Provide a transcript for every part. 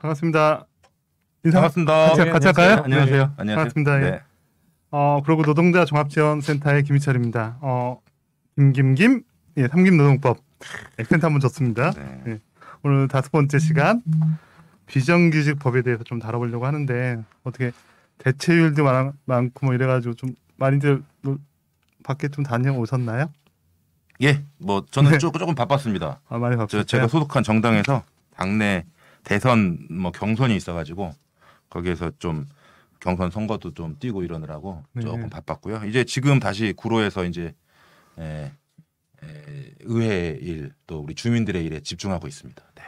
반갑습니다. 반갑습니다. 같이 할까요? 안녕하세요. 네. 안녕하세요. 반갑습니다. 네. 그리고 노동자 종합지원센터의 김희철입니다. 김 예, 삼김노동법 액센트 한번 줬습니다. 네. 예. 오늘 5번째 시간 비정규직 법에 대해서 좀 다뤄보려고 하는데 어떻게 대체율도 많고 뭐 이래가지고 좀 많이들 밖에 좀 다녀오셨나요? 예, 뭐 저는 네. 조금 바빴습니다. 많이 바쁘셨어요? 제가 소속한 정당에서 당내 대선 뭐 경선이 있어가지고 거기에서 좀 경선 선거도 좀 뛰고 이러느라고 네. 조금 바빴고요. 이제 지금 다시 구로에서 이제 의회 일 또 우리 주민들의 일에 집중하고 있습니다. 네.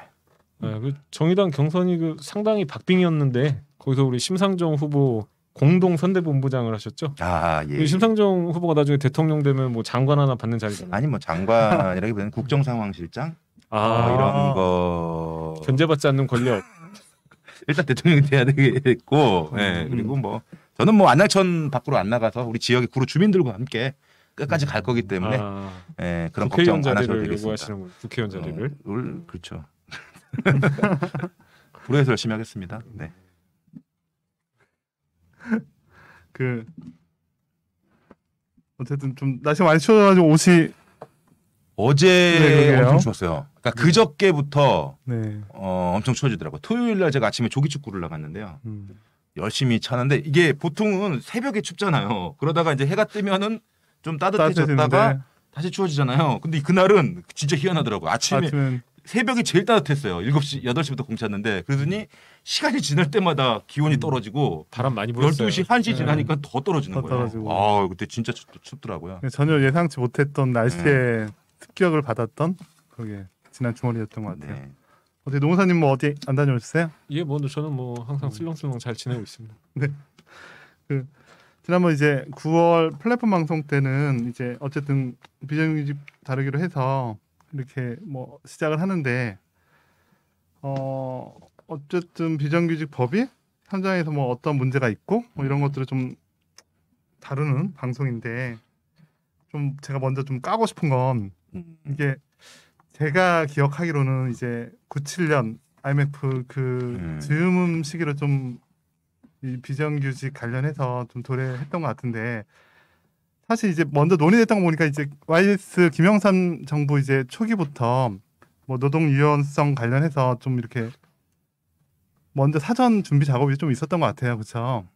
그 정의당 경선이 상당히 박빙이었는데 거기서 우리 심상정 후보 공동 선대본부장을 하셨죠? 아 예. 심상정 후보가 나중에 대통령 되면 뭐 장관 하나 받는 자리잖아요. 아니 뭐 장관이라기보다는 국정상황실장 이런 거 견제받지 않는 권력. 일단 대통령이 돼야 되겠고, 네. 그리고 뭐 저는 뭐 안양천 밖으로 안 나가서 우리 지역의 구로 주민들과 함께 끝까지 갈 거기 때문에 네, 그런 걱정 안 하셔도 되겠습니다. 요구하시는 국회의원 자리를. 그렇죠. 구로에서 열심히 하겠습니다. 네. 어쨌든 좀 날씨가 많이 추워가지고 옷이 어제 네, 엄청 추웠어요. 그러니까 그저께부터 네. 엄청 추워지더라고요. 토요일 날 제가 아침에 조기축구를 나갔는데요. 열심히 차는데 이게 보통은 새벽에 춥잖아요. 그러다가 이제 해가 뜨면은 좀 따뜻해졌다가 다시 추워지잖아요. 근데 그날은 진짜 희한하더라고요. 아침에 새벽이 제일 따뜻했어요. 7시, 8시부터 공차였는데 그러더니 시간이 지날 때마다 기온이 떨어지고 바람 많이 불었어요. 12시, 1시 지나니까 더 떨어지는 거예요. 그때 진짜 춥더라고요. 전혀 예상치 못했던 날씨에 습격을 받았던 그게 지난 주말이었던 것 같아요. 네. 어떻게 노무사님 뭐 어디 안 다녀오셨어요? 예, 뭐 저는 뭐 항상 슬렁슬렁 잘 지내고 있습니다. 네. 지난번 이제 9월 플랫폼 방송 때는 이제 어쨌든 비정규직 다루기로 해서 이렇게 뭐 시작을 하는데 어쨌든 비정규직 법이 현장에서 뭐 어떤 문제가 있고 뭐 이런 것들을 좀 다루는 방송인데 좀 제가 먼저 좀 까고 싶은 건 이게 제가 기억하기로는 이제 97년 IMF 즈음 시기로 좀 이 비정규직 관련해서 좀 도래했던 것 같은데 사실 이제 먼저 논의됐던 거 보니까 이제 YS 김영삼 정부 이제 초기부터 뭐 노동 유연성 관련해서 좀 이렇게 먼저 사전 준비 작업이 좀 있었던 것 같아요, 그렇죠?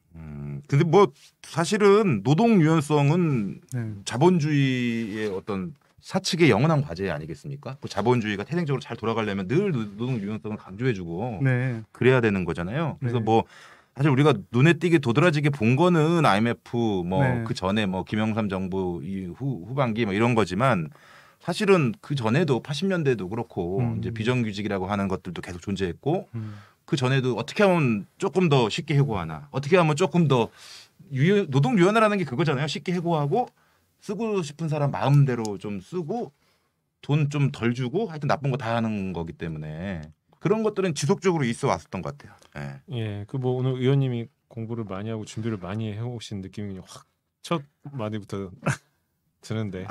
근데 뭐 사실은 노동 유연성은 네. 자본주의의 어떤 사측의 영원한 과제 아니겠습니까? 그 자본주의가 태생적으로 잘 돌아가려면 늘 노동 유연성을 강조해주고 네. 그래야 되는 거잖아요. 그래서 네. 뭐 사실 우리가 눈에 띄게 도드라지게 본 거는 IMF 뭐 네. 그 전에 뭐 김영삼 정부 후반기 뭐 이런 거지만 사실은 그 전에도 80년대도 그렇고 이제 비정규직이라고 하는 것들도 계속 존재했고 그 전에도 어떻게 하면 조금 더 쉽게 해고하나 어떻게 하면 조금 더 노동 유연화라는 게 그거잖아요. 쉽게 해고하고 쓰고 싶은 사람 마음대로 좀 쓰고 돈 좀 덜 주고 하여튼 나쁜 거 다 하는 거기 때문에 그런 것들은 지속적으로 있어 왔었던 것 같아요. 예, 그 뭐 오늘 의원님이 공부를 많이 하고 준비를 많이 해오신 느낌이 확 첫 마디부터 드는데.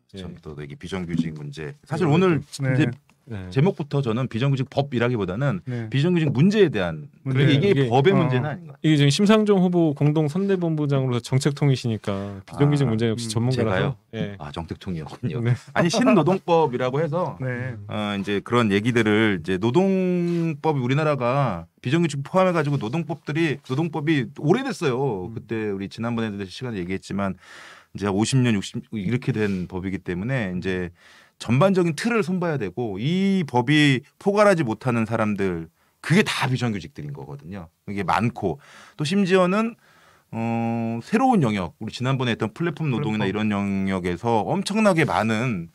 처음부터 이게 비정규직 문제. 사실 오늘 이제 제목부터 저는 비정규직 법이라기보다는 비정규직 문제에 대한 이게 법의 문제는 아닌 것 같아요. 이게 지금 심상정 후보 공동 선대본부장으로서 정책통이시니까 비정규직 문제 역시 전문가라서. 제가요? 정책통이었군요. 네. 아니 신노동법이라고 해서 이제 그런 얘기들을 이제 노동법이 우리나라가 비정규직 포함해가지고 노동법이 오래됐어요. 그때 우리 지난번에도 시간에 얘기했지만 이제 50년, 60 이렇게 된 법이기 때문에 이제 전반적인 틀을 손봐야 되고 이 법이 포괄하지 못하는 사람들 그게 다 비정규직들인 거거든요. 이게 많고 또 심지어는 새로운 영역 우리 지난번에 했던 플랫폼 노동이나 이런 영역에서 엄청나게 많은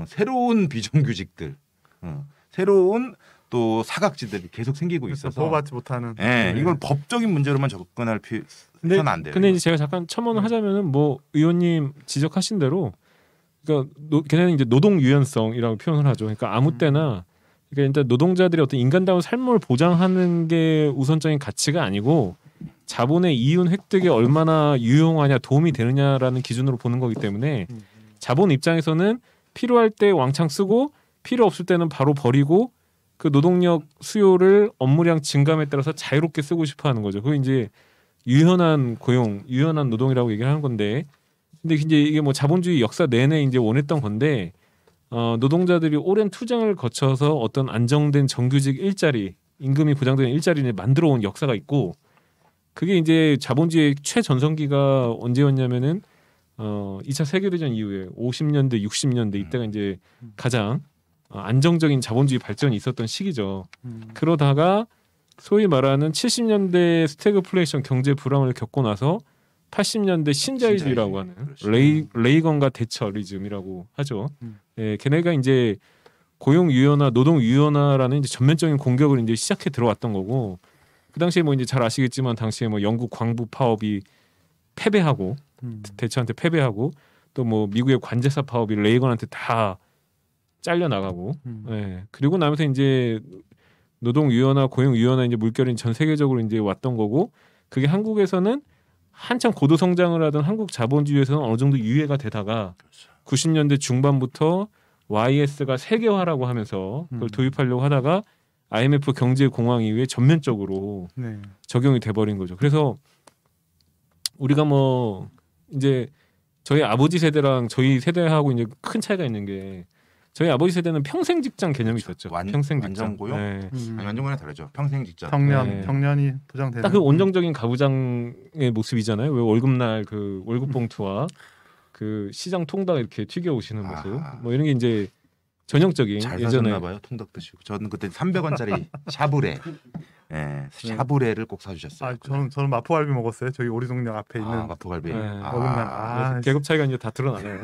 새로운 비정규직들 새로운 또 사각지들이 계속 생기고 있어서 보호받지 못하는. 이걸 법적인 문제로만 접근할 필요는 안 돼요. 근데 이제 제가 잠깐 첨언을 하자면은 뭐 의원님 지적하신 대로 그러니까 걔네는 이제 노동 유연성이라고 표현을 하죠. 그러니까 아무 때나 그러니까 일단 노동자들의 어떤 인간다운 삶을 보장하는 게 우선적인 가치가 아니고 자본의 이윤 획득에 얼마나 유용하냐 도움이 되느냐라는 기준으로 보는 거기 때문에 자본 입장에서는 필요할 때 왕창 쓰고 필요 없을 때는 바로 버리고 그 노동력 수요를 업무량 증감에 따라서 자유롭게 쓰고 싶어하는 거죠. 그게 이제 유연한 고용, 유연한 노동이라고 얘기를 하는 건데, 근데 이제 이게 뭐 자본주의 역사 내내 이제 원했던 건데, 노동자들이 오랜 투쟁을 거쳐서 어떤 안정된 정규직 일자리, 임금이 보장되는 일자리를 만들어 온 역사가 있고, 그게 이제 자본주의의 최전성기가 언제였냐면은 2차 세계대전 이후에 50년대, 60년대 이때가 이제 가장 안정적인 자본주의 발전이 있었던 시기죠. 그러다가 소위 말하는 70년대 스태그플레이션 경제 불황을 겪고 나서 80년대 신자유주의라고 하는 레이건과 대처리즘이라고 하죠. 예, 걔네가 이제 고용 유연화, 노동 유연화라는 이제 전면적인 공격을 이제 시작해 들어왔던 거고, 그 당시에 뭐 이제 잘 아시겠지만 당시에 뭐 영국 광부 파업이 패배하고 대처한테 패배하고, 또 뭐 미국의 관제사 파업이 레이건한테 다 잘려 나가고, 예. 그리고 나면서 이제 노동 유연화, 고용 유연화 이제 물결이 전 세계적으로 이제 왔던 거고, 그게 한국에서는 한참 고도 성장을 하던 한국 자본주의에서는 어느 정도 유예가 되다가 90년대 중반부터 YS가 세계화라고 하면서 그걸 도입하려고 하다가 IMF 경제 공황 이후에 전면적으로 적용이 돼버린 거죠. 그래서 우리가 뭐 이제 저희 아버지 세대랑 저희 세대하고 이제 큰 차이가 있는 게, 저희 아버지 세대는 평생 직장 개념이 있었죠. 평생 직장. 완전 고용? 네. 아니, 완전 고용은 다르죠. 평생 직장. 정년이 보장되는. 딱 그 온정적인 가부장의 모습이잖아요. 왜 월급날 그 월급 봉투와 그 시장 통닭 이렇게 튀겨 오시는 모습. 뭐 이런 게 이제 전형적인. 잘 예전에 사셨나 봐요. 통닭 드시고. 저는 그때 300원짜리 샤브레. 예, 샤브레를 꼭 사주셨어요. 저는 마포갈비 먹었어요. 저기 오리동역 앞에 있는 마포갈비. 월급날. 계급 차이가 이제 다 드러나네요.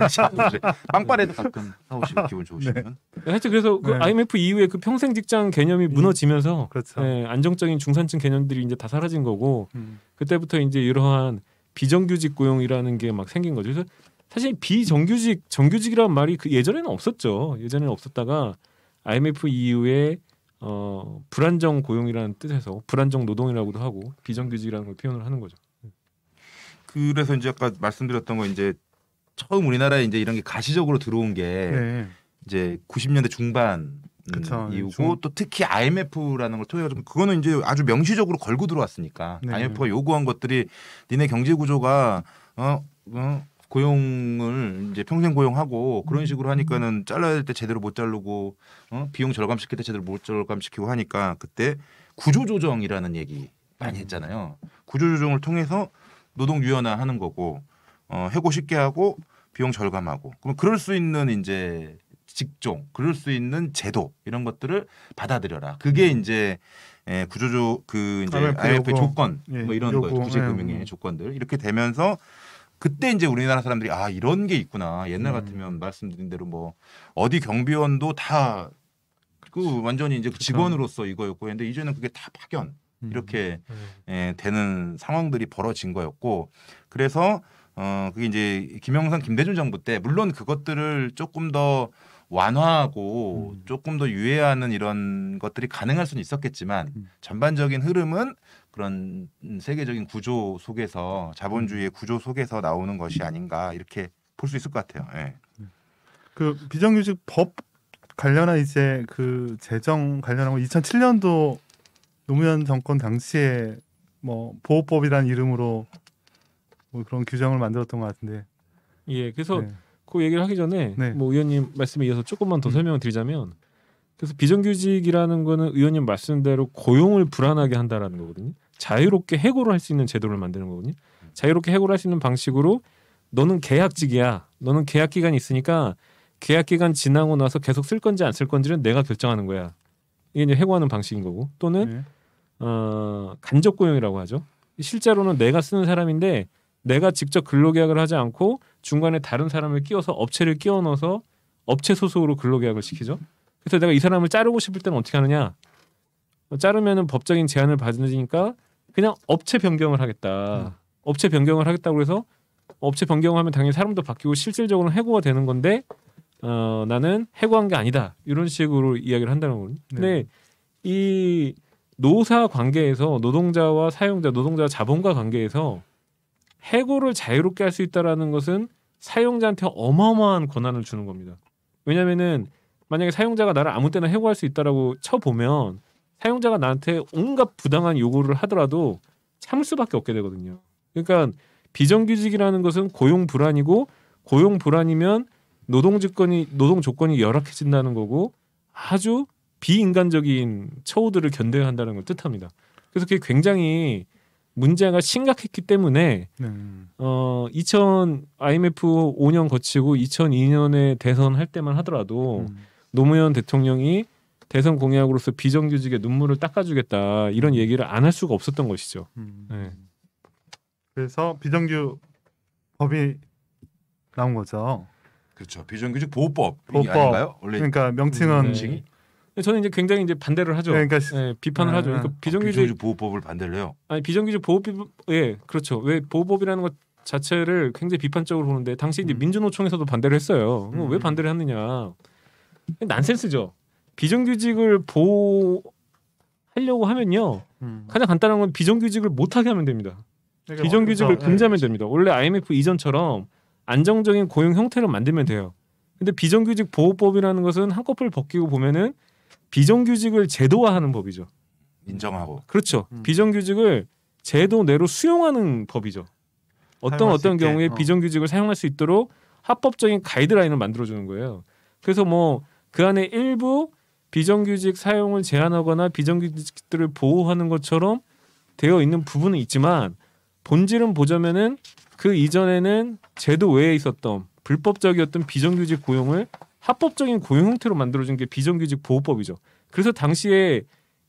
빵빠레도 가끔 사오시고 기분 좋으시면. 하여튼 그래서 그 IMF 이후에 그 평생 직장 개념이 무너지면서 그렇죠. 안정적인 중산층 개념들이 이제 다 사라진 거고, 그때부터 이제 이러한 비정규직 고용이라는 게 막 생긴 거죠. 그래서 사실 정규직이라는 말이 그 예전에는 없었죠. 예전에는 없었다가 IMF 이후에 불안정 고용이라는 뜻에서 불안정 노동이라고도 하고 비정규직이라는 걸 표현을 하는 거죠. 그래서 이제 아까 말씀드렸던 거, 이제 처음 우리나라에 이제 이런 게 가시적으로 들어온 게 이제 90년대 중반 이후고, 또 특히 IMF라는 걸 통해 가지고, 그거는 이제 아주 명시적으로 걸고 들어왔으니까 IMF가 요구한 것들이 니네 경제 구조가 고용을 이제 평생 고용하고 그런 식으로 하니까는 잘라야 될 때 제대로 못 자르고, 비용 절감시킬 때 제대로 못 절감시키고 하니까, 그때 구조조정이라는 얘기 많이 했잖아요. 구조조정을 통해서 노동 유연화하는 거고, 해고 쉽게 하고 비용 절감하고, 그럼 그럴 수 있는 이제 직종, 그럴 수 있는 제도, 이런 것들을 받아들여라. 그게 이제 그 이제 IMF의 조건, 뭐 이런 거예요. 구제금융의 조건들 이렇게 되면서, 그때 이제 우리나라 사람들이 이런 게 있구나. 옛날 같으면 말씀드린 대로 뭐 어디 경비원도 다 그 완전히 이제 직원으로서 이거였고, 근데 이제는 그게 다 파견 이렇게 되는 상황들이 벌어진 거였고, 그래서 그게 이제 김영삼, 김대중 정부 때 물론 그것들을 조금 더 완화하고 조금 더 유예하는 이런 것들이 가능할 수는 있었겠지만, 전반적인 흐름은 그런 세계적인 구조 속에서, 자본주의의 구조 속에서 나오는 것이 아닌가, 이렇게 볼 수 있을 것 같아요. 예. 그 비정규직 법 관련한 이제 그 재정 관련한 거 2007년도 노무현 정권 당시에 뭐 보호법이라는 이름으로 뭐 그런 규정을 만들었던 것 같은데. 예, 그래서 그 얘기를 하기 전에 뭐 의원님 말씀에 이어서 조금만 더 설명을 드리자면, 그래서 비정규직이라는 거는 의원님 말씀대로 고용을 불안하게 한다라는 거거든요. 자유롭게 해고를 할 수 있는 제도를 만드는 거거든요. 자유롭게 해고를 할 수 있는 방식으로, 너는 계약직이야. 너는 계약 기간이 있으니까 계약 기간 지나고 나서 계속 쓸 건지 안 쓸 건지는 내가 결정하는 거야. 이게 이제 해고하는 방식인 거고, 또는 간접 고용이라고 하죠. 실제로는 내가 쓰는 사람인데 내가 직접 근로계약을 하지 않고 중간에 다른 사람을 끼워서 업체를 끼워 넣어서 업체 소속으로 근로계약을 시키죠. 그래서 내가 이 사람을 자르고 싶을 때는 어떻게 하느냐? 자르면은 법적인 제한을 받으니까 그냥 업체 변경을 하겠다. 업체 변경을 하겠다고 해서 업체 변경하면 당연히 사람도 바뀌고 실질적으로 해고가 되는 건데, 나는 해고한 게 아니다. 이런 식으로 이야기를 한다는 거거든요. 근데 이 노사 관계에서 노동자와 사용자, 노동자와 자본과 관계에서 해고를 자유롭게 할 수 있다라는 것은 사용자한테 어마어마한 권한을 주는 겁니다. 왜냐하면은 만약에 사용자가 나를 아무 때나 해고할 수 있다라고 쳐보면 사용자가 나한테 온갖 부당한 요구를 하더라도 참을 수밖에 없게 되거든요. 그러니까 비정규직이라는 것은 고용 불안이고 고용 불안이면 노동 조건이 열악해진다는 거고 아주 비인간적인 처우들을 견뎌야 한다는 걸 뜻합니다. 그래서 그게 굉장히 문제가 심각했기 때문에 2000 IMF 5년 거치고 2002년에 대선 할 때만 하더라도 노무현 대통령이 대선 공약으로서 비정규직의 눈물을 닦아주겠다 이런 얘기를 안 할 수가 없었던 것이죠. 네. 그래서 비정규 법이 나온 거죠. 그렇죠. 비정규직 보호법 보호법. 아닌가요? 원래 그러니까 명칭은 저는 이제 굉장히 이제 반대를 하죠. 그러니까 비판을 하죠. 그러니까 비정규직 보호법을 반대를 해요. 아니 비정규직 보호법 그렇죠. 왜 보호법이라는 것 자체를 굉장히 비판적으로 보는데 당시 이제 민주노총에서도 반대를 했어요. 왜 반대를 했느냐? 난센스죠. 비정규직을 보호하려고 하면요. 가장 간단한 건 비정규직을 못하게 하면 됩니다. 그러니까 비정규직을 금지하면 됩니다. 원래 IMF 이전처럼 안정적인 고용 형태를 만들면 돼요. 근데 비정규직 보호법이라는 것은 한꺼풀 벗기고 보면은 비정규직을 제도화하는 법이죠. 인정하고. 그렇죠. 비정규직을 제도 내로 수용하는 법이죠. 어떤 경우에 비정규직을 사용할 수 있도록 합법적인 가이드라인을 만들어주는 거예요. 그래서 뭐 그 안에 일부 비정규직 사용을 제한하거나 비정규직들을 보호하는 것처럼 되어 있는 부분은 있지만 본질은 보자면은 그 이전에는 제도 외에 있었던 불법적이었던 비정규직 고용을 합법적인 고용 형태로 만들어준 게 비정규직 보호법이죠. 그래서 당시에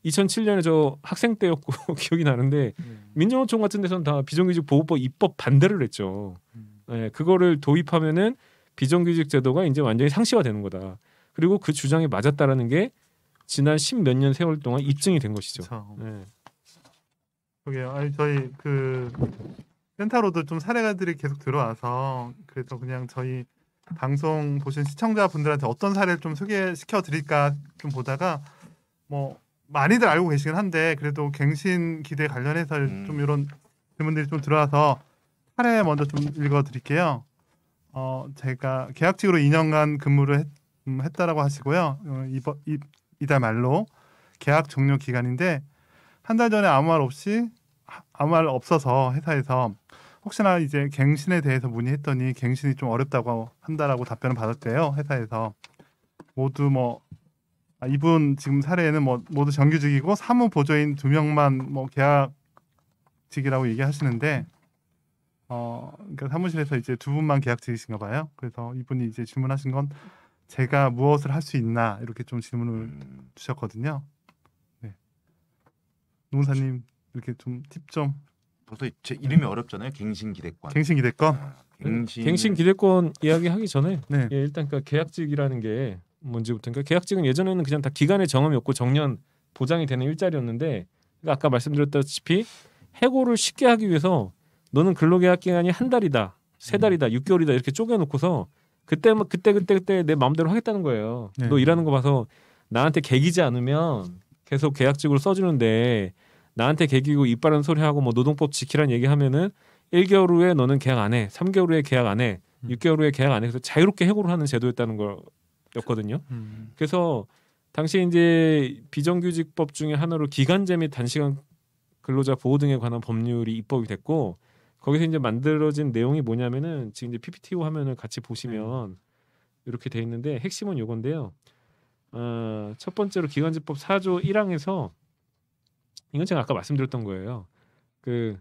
2007년에 저 학생 때였고 기억이 나는데 민주노총 같은 데서는 다 비정규직 보호법 입법 반대를 했죠. 네, 그거를 도입하면은 비정규직 제도가 이제 완전히 상시화되는 거다. 그리고 그 주장이 맞았다라는 게 지난 10몇 년 세월 동안 입증이 된 것이죠. 네. 그게요. 아니 저희 그 센터로도 좀 사례가들이 계속 들어와서 그래서 그냥 저희 방송 보신 시청자분들한테 어떤 사례를 좀 소개시켜 드릴까 좀 보다가 뭐 많이들 알고 계시긴 한데 그래도 갱신 기대 관련해서 좀 이런 질문들이 좀 들어와서 사례 먼저 좀 읽어 드릴게요. 제가 계약직으로 2년간 근무를 했다라고 하시고요. 이달 말로 계약 종료 기간인데 한 달 전에 아무 말 없어서 회사에서 혹시나 이제 갱신에 대해서 문의했더니 갱신이 좀 어렵다고 한다라고 답변을 받았대요. 회사에서 모두 이분 지금 사례에는 모두 정규직이고 사무 보조인 2명만 계약직이라고 얘기하시는데 그러니까 사무실에서 이제 2분만 계약직이신가 봐요. 그래서 이분이 이제 질문하신 건 제가 무엇을 할 수 있나 이렇게 좀 질문을 주셨거든요. 네. 노무사님 이렇게 좀 팁 좀. 벌써 제 이름이 어렵잖아요. 갱신기대권. 갱신기대권. 갱신기대권 이야기하기 전에 네. 일단 그러니까 계약직이라는 게 뭔지부터 그러니까 계약직은 예전에는 그냥 다 기간의 정함이 없고 정년 보장이 되는 일자리였는데 그러니까 아까 말씀드렸다시피 해고를 쉽게 하기 위해서 너는 근로계약 기간이 한 달이다, 세 달이다, 6개월이다 이렇게 쪼개놓고서 그때 내 마음대로 하겠다는 거예요. 네. 너 일하는 거 봐서 나한테 개기지 않으면 계속 계약직으로 써주는데 나한테 개기고 이빠른 소리 하고 노동법 지키라는 얘기하면은 1개월 후에 너는 계약 안 해, 3개월 후에 계약 안 해, 6개월 후에 계약 안 해. 그래서 자유롭게 해고를 하는 제도였다는 거였거든요. 그래서 당시 이제 비정규직법 중에 하나로 기간제 및 단시간 근로자 보호 등에 관한 법률이 입법이 됐고 거기서 이제 만들어진 내용이 뭐냐면은 지금 이제 PPT 화면을 같이 보시면 이렇게 돼 있는데 핵심은 요건데요. 첫 번째로 기간제법 4조 1항에서 이건 제가 아까 말씀드렸던 거예요. 그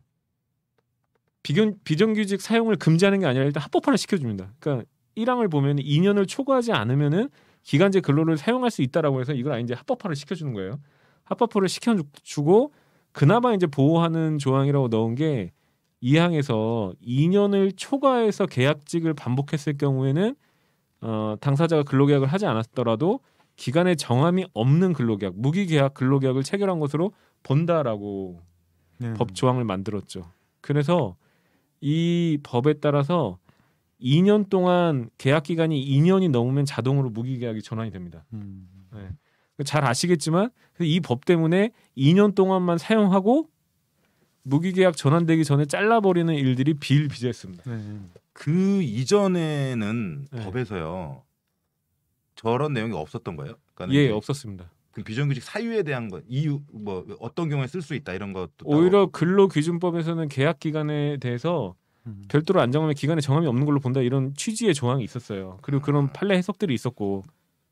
비정규직 사용을 금지하는 게 아니라 일단 합법화를 시켜줍니다. 그러니까 1항을 보면 2년을 초과하지 않으면은 기간제 근로를 사용할 수 있다라고 해서 이걸 이제 합법화를 시켜주는 거예요. 합법화를 시켜주고 그나마 이제 보호하는 조항이라고 넣은 게 2항에서 2년을 초과해서 계약직을 반복했을 경우에는 당사자가 근로계약을 하지 않았더라도 기간에 정함이 없는 근로계약, 무기계약 근로계약을 체결한 것으로 본다라고 법 조항을 만들었죠. 그래서 이 법에 따라서 2년 동안 계약 기간이 2년이 넘으면 자동으로 무기계약이 전환이 됩니다. 네. 잘 아시겠지만 이 법 때문에 2년 동안만 사용하고 무기계약 전환되기 전에 잘라버리는 일들이 비일비재했습니다. 그 이전에는 법에서요 저런 내용이 없었던 거예요? 그러니까 예, 없었습니다. 그 비정규직 사유에 대한 거 이유 뭐 어떤 경우에 쓸 수 있다 이런 것도 오히려 근로기준법에서는 계약 기간에 대해서 별도로 안 정하면 기간에 정함이 없는 걸로 본다 이런 취지의 조항이 있었어요. 그리고 그런 판례 해석들이 있었고,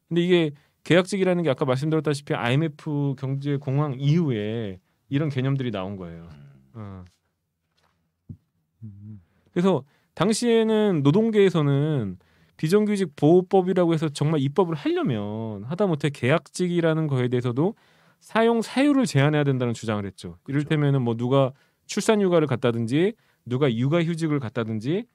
근데 이게 계약직이라는 게 아까 말씀드렸다시피 IMF 경제 공황 이후에 이런 개념들이 나온 거예요. 그래서 당시에는 노동계에서는 비정규직 보호법이라고 해서 정말 입법을 하려면 하다못해 계약직이라는 거에 대해서도 사용 사유를 제한해야 된다는 주장을 했죠. 이를테면은 뭐 누가 출산휴가를 갔다든지 누가 육아휴직을 갔다든지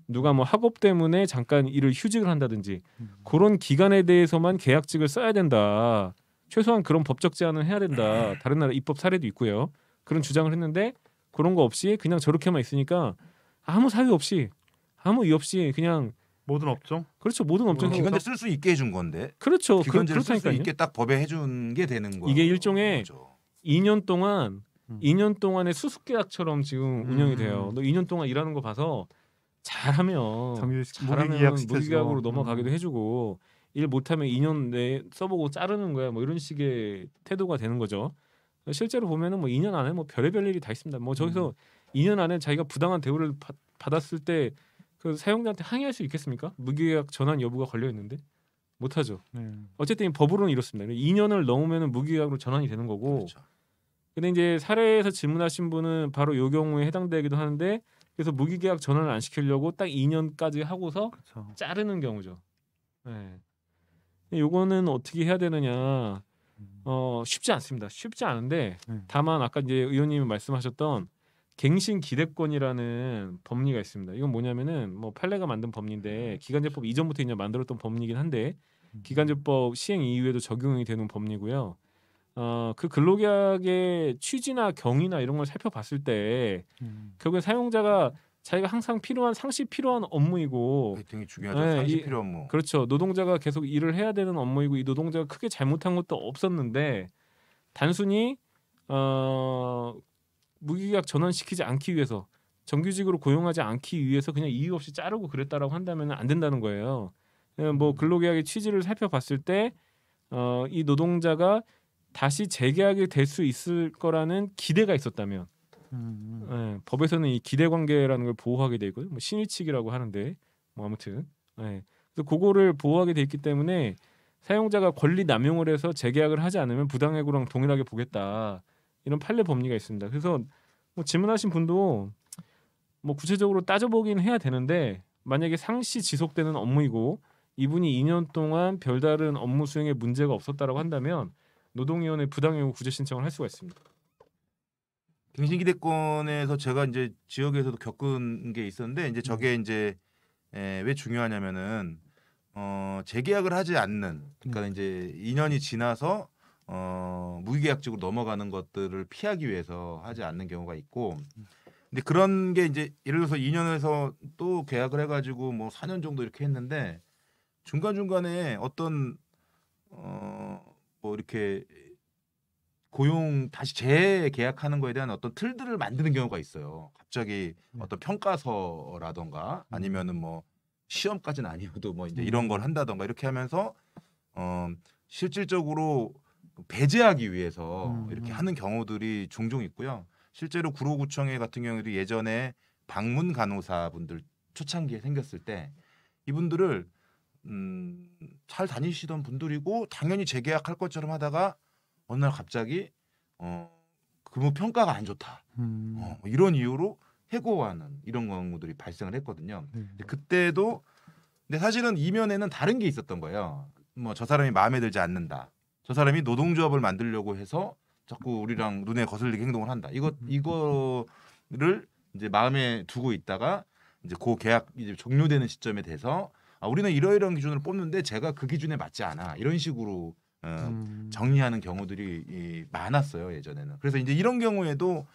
누가 뭐 학업 때문에 잠깐 일을 휴직을 한다든지 그런 기간에 대해서만 계약직을 써야 된다. 최소한 그런 법적 제한을 해야 된다. 다른 나라 입법 사례도 있고요. 그런 주장을 했는데 그런 거 없이 그냥 저렇게만 있으니까 아무 사유 없이 아무 이유 없이 그냥 모든 업종? 그렇죠. 모든 업종 기관제 쓸 수 있게 해준 건데. 그렇죠. 기관제를 쓸 수 그렇다니까요. 있게 딱 법에 해준 게 되는 거예요. 이게 일종의 거죠. 2년 동안의 수습계약처럼 지금 운영이 돼요. 너 2년 동안 일하는 거 봐서 잘하면 무기계약으로 넘어가기도 해주고 일 못하면 2년 내에 써보고 자르는 거야. 뭐 이런 식의 태도가 되는 거죠. 실제로 보면은 뭐 2년 안에 뭐 별의별 일이 다 있습니다. 뭐 저기서 2년 안에 자기가 부당한 대우를 받았을 때 그 사용자한테 항의할 수 있겠습니까? 무기계약 전환 여부가 걸려 있는데 못하죠. 어쨌든 법으로는 이렇습니다. 2년을 넘으면 무기계약으로 전환이 되는 거고. 그렇죠. 근데 이제 사례에서 질문하신 분은 바로 요 경우에 해당되기도 하는데 그래서 무기계약 전환을 안 시키려고 딱 2년까지 하고서 그렇죠. 자르는 경우죠. 네. 요거는 어떻게 해야 되느냐? 쉽지 않습니다. 쉽지 않은데 다만 아까 이제 의원님이 말씀하셨던 갱신 기대권이라는 법리가 있습니다. 이건 뭐냐면은 뭐 판례가 만든 법리인데 기간제법 이전부터 이제 만들었던 법리이긴 한데 기간제법 시행 이후에도 적용이 되는 법리고요. 그 근로계약의 취지나 경위나 이런 걸 살펴봤을 때 결국에 사용자가 자기가 항상 상시 필요한 업무이고 되게 중요하죠. 상시 필요 업무. 그렇죠. 노동자가 계속 일을 해야 되는 업무이고 이 노동자가 크게 잘못한 것도 없었는데 단순히 무기계약 전환시키지 않기 위해서 정규직으로 고용하지 않기 위해서 그냥 이유 없이 자르고 그랬다라고 한다면 안 된다는 거예요. 뭐 근로계약의 취지를 살펴봤을 때 이 노동자가 다시 재계약이 될 수 있을 거라는 기대가 있었다면 법에서는 이 기대관계라는 걸 보호하게 돼 있고요. 뭐 신의칙이라고 하는데 뭐 아무튼 그래서 그거를 보호하게 돼 있기 때문에 사용자가 권리 남용을 해서 재계약을 하지 않으면 부당해고랑 동일하게 보겠다. 이런 판례 법리가 있습니다. 그래서 뭐 질문하신 분도 뭐 구체적으로 따져보긴 해야 되는데 만약에 상시 지속되는 업무이고 이분이 2년 동안 별다른 업무 수행에 문제가 없었다라고 한다면 노동위원회 부당해고 구제 신청을 할 수가 있습니다. 갱신기대권에서 제가 이제 지역에서도 겪은 게 있었는데 이제 저게 이제 왜 중요하냐면은 재계약을 하지 않는 그러니까 이제 2년이 지나서 무기계약직으로 넘어가는 것들을 피하기 위해서 하지 않는 경우가 있고, 근데 그런 게 이제 예를 들어서 2년에서 또 계약을 해가지고 뭐 4년 정도 이렇게 했는데 중간 중간에 어떤 뭐 이렇게 고용 다시 재계약하는 거에 대한 어떤 틀들을 만드는 경우가 있어요. 갑자기 어떤 평가서라던가 아니면은 뭐 시험까지는 아니어도 뭐 이제 이런 걸 한다던가 이렇게 하면서 실질적으로 배제하기 위해서 이렇게 하는 경우들이 종종 있고요. 실제로 구로구청회 같은 경우에도 예전에 방문 간호사분들 초창기에 생겼을 때 이분들을 잘 다니시던 분들이고 당연히 재계약할 것처럼 하다가 어느 날 갑자기 근무 평가가 안 좋다. 이런 이유로 해고하는 이런 경우들이 발생을 했거든요. 근데 그때도 근데 사실은 이면에는 다른 게 있었던 거예요. 뭐 저 사람이 마음에 들지 않는다. 저 사람이 노동조합을 만들려고 해서 자꾸 우리랑 눈에 거슬리게 행동을 한다. 이거를 이제 마음에 두고 있다가 이제 그 계약 이제 종료되는 시점에 돼서 우리는 이러이러한 기준을 뽑는데 제가 그 기준에 맞지 않아. 이런 식으로 정리하는 경우들이 많았어요 예전에는. 그래서 이제 이런 경우에도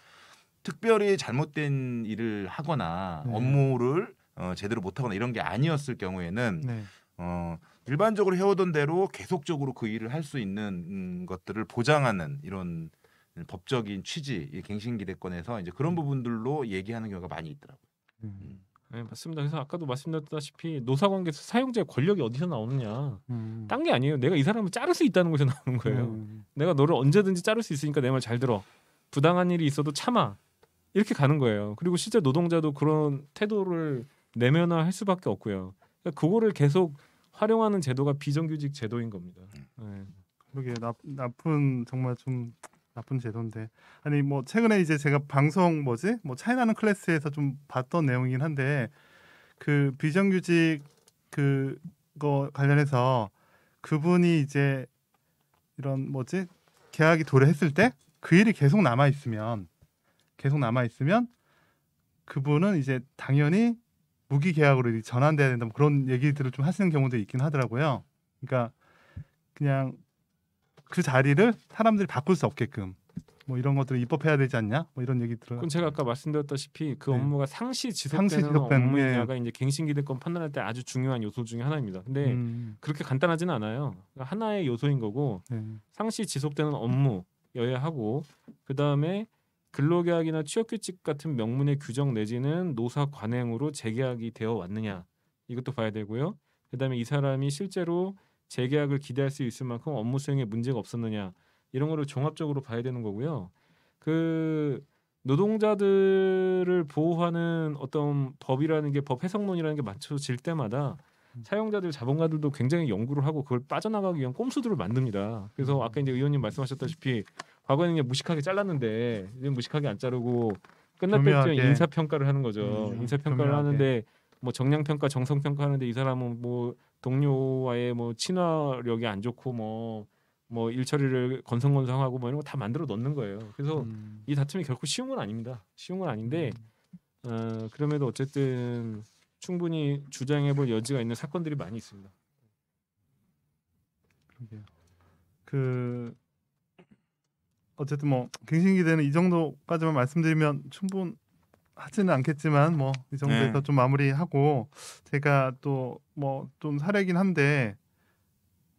특별히 잘못된 일을 하거나 업무를 제대로 못하거나 이런 게 아니었을 경우에는 일반적으로 해오던 대로 계속적으로 그 일을 할 수 있는 것들을 보장하는 이런 법적인 취지, 갱신기대권에서 이제 그런 부분들로 얘기하는 경우가 많이 있더라고요. 네, 맞습니다. 그래서 아까도 말씀드렸다시피 노사관계에서 사용자의 권력이 어디서 나오느냐. 딴 게 아니에요. 내가 이 사람을 자를 수 있다는 곳에서 나오는 거예요. 내가 너를 언제든지 자를 수 있으니까 내 말 잘 들어. 부당한 일이 있어도 참아. 이렇게 가는 거예요. 그리고 실제 노동자도 그런 태도를 내면화할 수밖에 없고요. 그러니까 그거를 계속 활용하는 제도가 비정규직 제도인 겁니다. 네. 그러게 나쁜 정말 좀 나쁜 제도인데 아니 뭐 최근에 이제 제가 방송 뭐 차이나는 클래스에서 좀 봤던 내용이긴 한데 그 비정규직 그거 관련해서 그분이 이제 이런 계약이 도래했을 때 그 일이 계속 남아 있으면 그분은 이제 당연히 무기 계약으로 전환돼야 된다 뭐 그런 얘기들을 좀 하시는 경우도 있긴 하더라고요. 그러니까 그냥 그 자리를 사람들이 바꿀 수 없게끔 뭐 이런 것들을 입법해야 되지 않냐? 뭐 이런 얘기들을. 그건 제가 아까 말씀드렸다시피 그 네. 업무가 상시 지속되는 업무이냐가 이제 갱신기득권 판단할 때 아주 중요한 요소 중에 하나입니다. 근데 그렇게 간단하지는 않아요. 그러니까 하나의 요소인 거고 상시 지속되는 업무여야 하고 그 다음에 근로계약이나 취업규칙 같은 명문의 규정 내지는 노사 관행으로 재계약이 되어 왔느냐 이것도 봐야 되고요. 그 다음에 이 사람이 실제로 재계약을 기대할 수 있을 만큼 업무 수행에 문제가 없었느냐 이런 거를 종합적으로 봐야 되는 거고요. 그 노동자들을 보호하는 어떤 법이라는 게 법 해석론이라는 게 맞춰질 때마다 사용자들 자본가들도 굉장히 연구를 하고 그걸 빠져나가기 위한 꼼수들을 만듭니다. 그래서 아까 이제 의원님 말씀하셨다시피 과거에는 그냥 무식하게 잘랐는데 이제 무식하게 안 자르고 끝날 때쯤 인사평가를 하는 거죠. 인사평가를 교묘하게. 하는데 뭐 정량평가, 정성평가 하는데 이 사람은 뭐 동료와의 뭐 친화력이 안 좋고 뭐 일처리를 건성건성하고 뭐 이런 거 다 만들어 넣는 거예요. 그래서 이 다툼이 결코 쉬운 건 아닙니다. 쉬운 건 아닌데 그럼에도 어쨌든 충분히 주장해볼 여지가 있는 사건들이 많이 있습니다. 그러게요. 어쨌든 뭐 갱신기대는 이 정도까지만 말씀드리면 충분하지는 않겠지만 뭐 이 정도에서 좀 마무리하고 제가 또 뭐 좀 사례긴 한데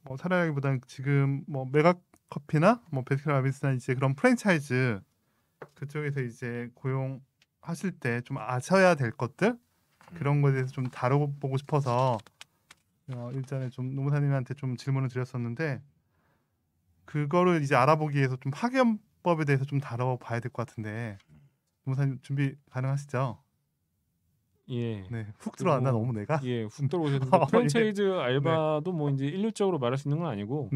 뭐 사례라기보다는 지금 뭐 메가커피나 뭐 베스킨라빈스나 이제 그런 프랜차이즈 그쪽에서 이제 고용하실 때 좀 아셔야 될 것들 그런 거에 대해서 좀 다뤄보고 싶어서 일전에 좀 노무사님한테 좀 질문을 드렸었는데 그거를 이제 알아보기 위해서 좀 파견법에 대해서 좀 다뤄봐야 될 것 같은데 노무사님 준비 가능하시죠? 예. 네, 훅 들어왔나 너무 내가? 예, 훅 들어오셨는데 프랜차이즈 알바도 뭐 이제 일률적으로 말할 수 있는 건 아니고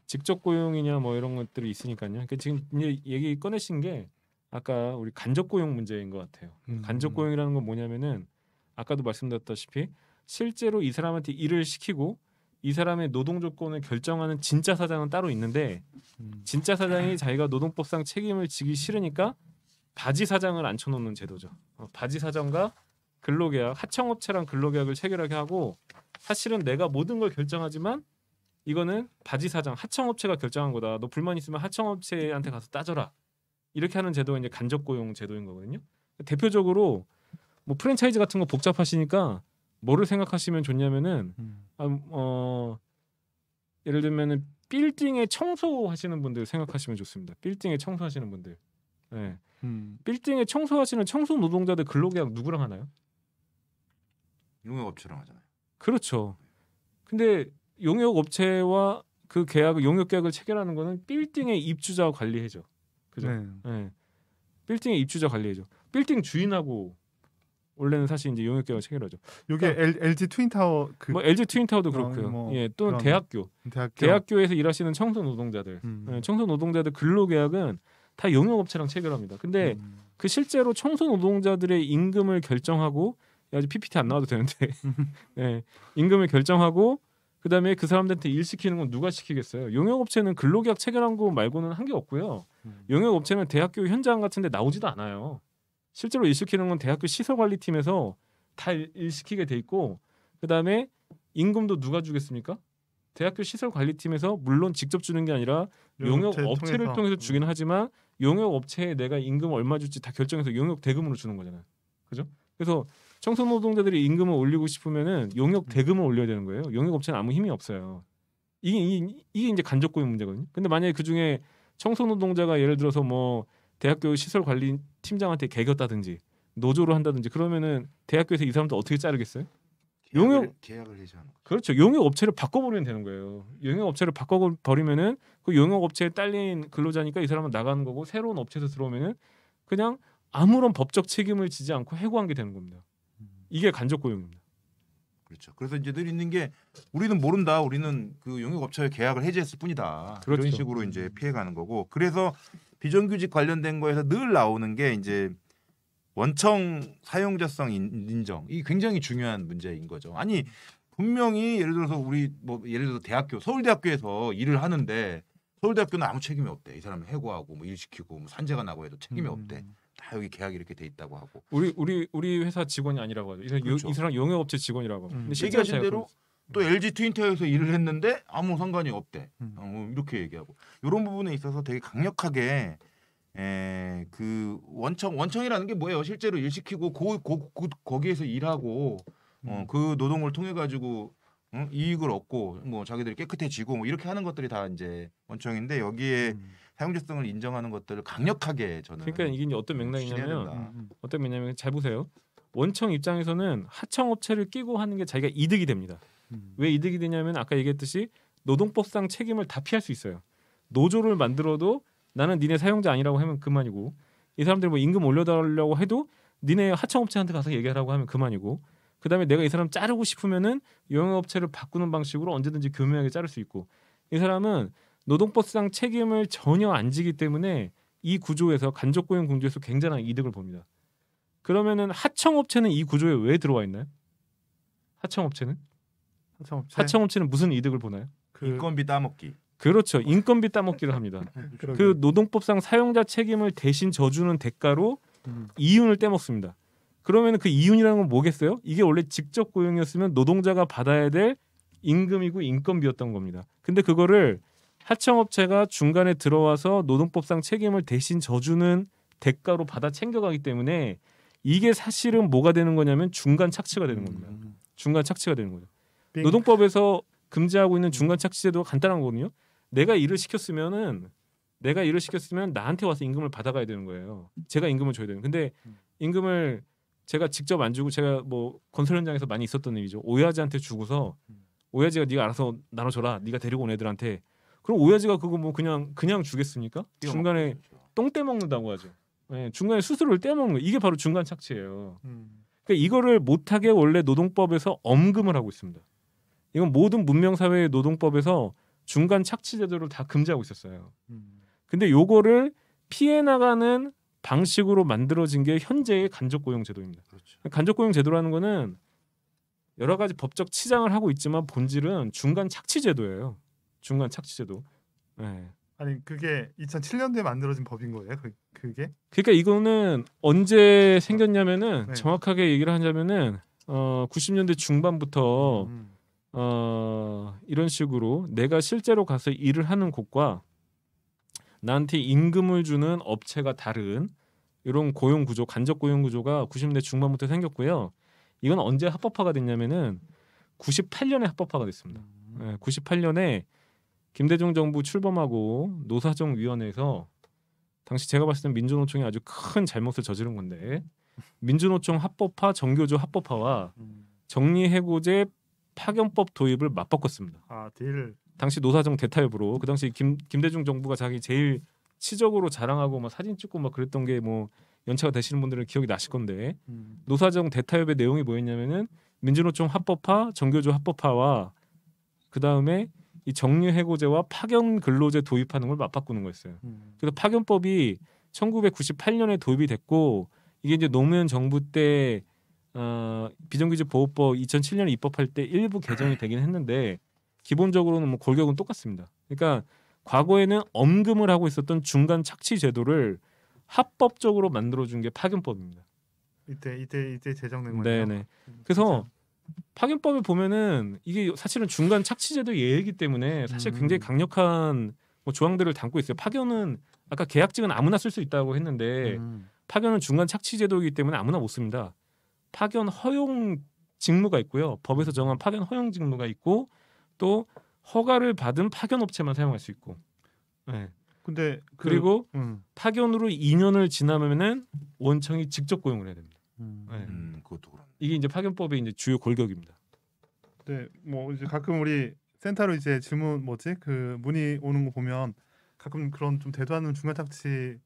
직접 고용이냐 뭐 이런 것들이 있으니까요. 그러니까 지금 이제 얘기 꺼내신 게 아까 우리 간접 고용 문제인 것 같아요. 간접 고용이라는 건 뭐냐면은 아까도 말씀드렸다시피 실제로 이 사람한테 일을 시키고 이 사람의 노동 조건을 결정하는 진짜 사장은 따로 있는데 진짜 사장이 자기가 노동법상 책임을 지기 싫으니까 바지 사장을 앉혀놓는 제도죠. 바지 사장과 근로계약, 하청업체랑 근로계약을 체결하게 하고 사실은 내가 모든 걸 결정하지만 이거는 바지 사장, 하청업체가 결정한 거다. 너 불만 있으면 하청업체한테 가서 따져라. 이렇게 하는 제도가 이제 간접 고용 제도인 거거든요. 대표적으로 뭐 프랜차이즈 같은 거 복잡하시니까 뭐를 생각하시면 좋냐면은 예를 들면은 빌딩에 청소하시는 분들 생각하시면 좋습니다. 빌딩에 청소하시는 분들. 네. 빌딩에 청소하시는 청소 노동자들 근로계약 누구랑 하나요? 용역업체랑 하잖아요. 그렇죠. 근데 용역업체와 그 계약을 용역계약을 체결하는 거는 빌딩의 입주자와 관리해죠. 그죠? 네. 빌딩의 입주자 관리해죠. 빌딩 주인하고 원래는 사실 이제 용역계약을 체결하죠. 이게 그러니까 LG 트윈타워 뭐 LG 트윈타워도 그렇고요. 예, 또는 대학교에서 일하시는 청소 노동자들, 청소 노동자들 근로계약은 다 용역업체랑 체결합니다. 근데 그 실제로 청소 노동자들의 임금을 결정하고 아직 PPT 안 나와도 되는데 네, 임금을 결정하고 그다음에 그 사람들한테 일 시키는 건 누가 시키겠어요? 용역업체는 근로계약 체결한 거 말고는 한 게 없고요. 용역업체는 대학교 현장 같은 데 나오지도 않아요. 실제로 일 시키는 건 대학교 시설관리팀에서 다 일 시키게 돼 있고 그다음에 임금도 누가 주겠습니까? 대학교 시설관리팀에서 물론 직접 주는 게 아니라 용역업체를 통해서 주긴 하지만 용역업체에 내가 임금 얼마 줄지 다 결정해서 용역 대금으로 주는 거잖아요. 그죠? 그래서 청소 노동자들이 임금을 올리고 싶으면은 용역 대금을 올려야 되는 거예요. 용역업체는 아무 힘이 없어요. 이게 이제 간접 고용 문제거든요. 근데 만약에 그 중에 청소 노동자가 예를 들어서 뭐 대학교 시설 관리 팀장한테 개겼다든지 노조로 한다든지 그러면은 대학교에서 이 사람들 어떻게 자르겠어요? 용역 계약을 해지하는 거죠. 그렇죠. 용역 업체를 바꿔버리면 되는 거예요. 용역 업체를 바꿔버리면은 그 용역 업체에 딸린 근로자니까 이 사람은 나가는 거고 새로운 업체에서 들어오면은 그냥 아무런 법적 책임을 지지 않고 해고한 게 되는 겁니다. 이게 간접 고용입니다. 그렇죠. 그래서 이제 늘 있는 게 우리는 모른다. 우리는 그 용역 업체의 계약을 해지했을 뿐이다. 그렇죠. 이런 식으로 이제 피해가는 거고. 그래서 비정규직 관련된 거에서 늘 나오는 게 이제 원청 사용자성 인정. 이 굉장히 중요한 문제인 거죠. 아니 분명히 예를 들어서 우리 뭐 예를 들어서 대학교 서울대학교에서 일을 하는데 서울대학교는 아무 책임이 없대. 이 사람을 해고하고 뭐 일 시키고 뭐 산재가 나고 해도 책임이 없대. 다 여기 계약이 이렇게 돼 있다고 하고. 우리 회사 직원이 아니라고 하죠. 그렇죠. 이 사람 용역업체 직원이라고. 근데 얘기하신 대로 또 LG 트윈타워에서 일을 했는데 아무 상관이 없대. 이렇게 얘기하고 이런 부분에 있어서 되게 강력하게 그 원청이라는 게 뭐예요? 실제로 일 시키고 거기에서 일하고 그 노동을 통해 가지고 이익을 얻고 뭐 자기들이 깨끗해지고 뭐 이렇게 하는 것들이 다 이제 원청인데 여기에 사용자성을 인정하는 것들을 강력하게 저는 그러니까 이게 이제 어떤 맥락이냐면 잘 보세요. 원청 입장에서는 하청업체를 끼고 하는 게 자기가 이득이 됩니다. 왜 이득이 되냐면 아까 얘기했듯이 노동법상 책임을 다 피할 수 있어요. 노조를 만들어도 나는 니네 사용자 아니라고 하면 그만이고 이 사람들 뭐 임금 올려달라고 해도 니네 하청업체한테 가서 얘기하라고 하면 그만이고 그다음에 내가 이 사람 자르고 싶으면은 용역업체를 바꾸는 방식으로 언제든지 교묘하게 자를 수 있고 이 사람은 노동법상 책임을 전혀 안 지기 때문에 이 구조에서 간접고용 구조에서 굉장한 이득을 봅니다. 그러면은 하청업체는 이 구조에 왜 들어와 있나요? 하청업체는 무슨 이득을 보나요? 인건비 따먹기. 그렇죠. 인건비 따먹기를 합니다. 그 노동법상 사용자 책임을 대신 져주는 대가로 이윤을 떼먹습니다. 그러면 그 이윤이라는 건 뭐겠어요? 이게 원래 직접 고용이었으면 노동자가 받아야 될 임금이고 인건비였던 겁니다. 근데 그거를 하청업체가 중간에 들어와서 노동법상 책임을 대신 져주는 대가로 받아 챙겨가기 때문에 이게 사실은 뭐가 되는 거냐면 중간 착취가 되는 겁니다. 중간 착취가 되는 거죠. 노동법에서 금지하고 있는 중간 착취 제도가 간단한 거거든요. 내가 일을 시켰으면 나한테 와서 임금을 받아가야 되는 거예요. 제가 임금을 줘야 되는. 근데 임금을 제가 직접 안 주고 제가 뭐 건설 현장에서 많이 있었던 일이죠. 오야지한테 주고서 오야지가 네가 알아서 나눠줘라. 네가 데리고 온 애들한테. 그럼 오야지가 그거 뭐 그냥 주겠습니까? 중간에 똥 떼먹는다고 하죠. 네, 중간에 수수료를 떼먹는 거. 이게 바로 중간 착취예요. 그러니까 이거를 못하게 원래 노동법에서 엄금을 하고 있습니다. 이건 모든 문명사회의 노동법에서 중간 착취 제도를 다 금지하고 있었어요. 근데 요거를 피해 나가는 방식으로 만들어진 게 현재의 간접고용 제도입니다. 그렇죠. 간접고용 제도라는 거는 여러 가지 법적 치장을 하고 있지만 본질은 중간 착취 제도예요. 중간 착취 제도. 네. 아니 그게 2007년도에 만들어진 법인 거예요? 그게? 그러니까 이거는 언제 생겼냐면은 정확하게 얘기를 하자면은 90년대 중반부터 이런 식으로 내가 실제로 가서 일을 하는 곳과 나한테 임금을 주는 업체가 다른 이런 고용 구조, 간접 고용 구조가 90년대 중반부터 생겼고요. 이건 언제 합법화가 됐냐면은 98년에 합법화가 됐습니다. 98년에 김대중 정부 출범하고 노사정위원회에서 당시 제가 봤을 땐 민주노총이 아주 큰 잘못을 저지른 건데 민주노총 합법화, 정교조 합법화와 정리해고제 파견법 도입을 맞바꿨습니다. 당시 노사정 대타협으로 그 당시 김대중 정부가 자기 제일 치적으로 자랑하고 막 사진 찍고 막 그랬던 게 뭐 연차가 되시는 분들은 기억이 나실 건데 노사정 대타협의 내용이 뭐였냐면은 민주노총 합법화, 정교조 합법화와 그 다음에 이 정리해고제와 파견 근로제 도입하는 걸 맞바꾸는 거였어요. 그래서 파견법이 1998년에 도입이 됐고 이게 이제 노무현 정부 때 비정규직 보호법 2007년에 입법할 때 일부 개정이 되긴 했는데 기본적으로는 뭐 골격은 똑같습니다. 그러니까 과거에는 엄금을 하고 있었던 중간 착취 제도를 합법적으로 만들어준 게 파견법입니다. 이때 제정된 거죠. 네네. 그래서 파견법에 보면은 이게 사실은 중간 착취 제도 예외이기 때문에 사실 굉장히 강력한 뭐 조항들을 담고 있어요. 파견은 아까 계약직은 아무나 쓸 수 있다고 했는데 파견은 중간 착취 제도이기 때문에 아무나 못 씁니다. 파견 허용 직무가 있고요. 법에서 정한 파견 허용 직무가 있고 또 허가를 받은 파견 업체만 사용할 수 있고. 네. 근데 그리고 파견으로 2년을 지나면은 원청이 직접 고용을 해야 됩니다. 네. 그것도 그렇네. 이게 이제 파견법의 이제 주요 골격입니다. 네, 뭐 이제 가끔 우리 센터로 이제 질문 그 문의 오는 거 보면 가끔 그런 좀 대두하는 중간 착취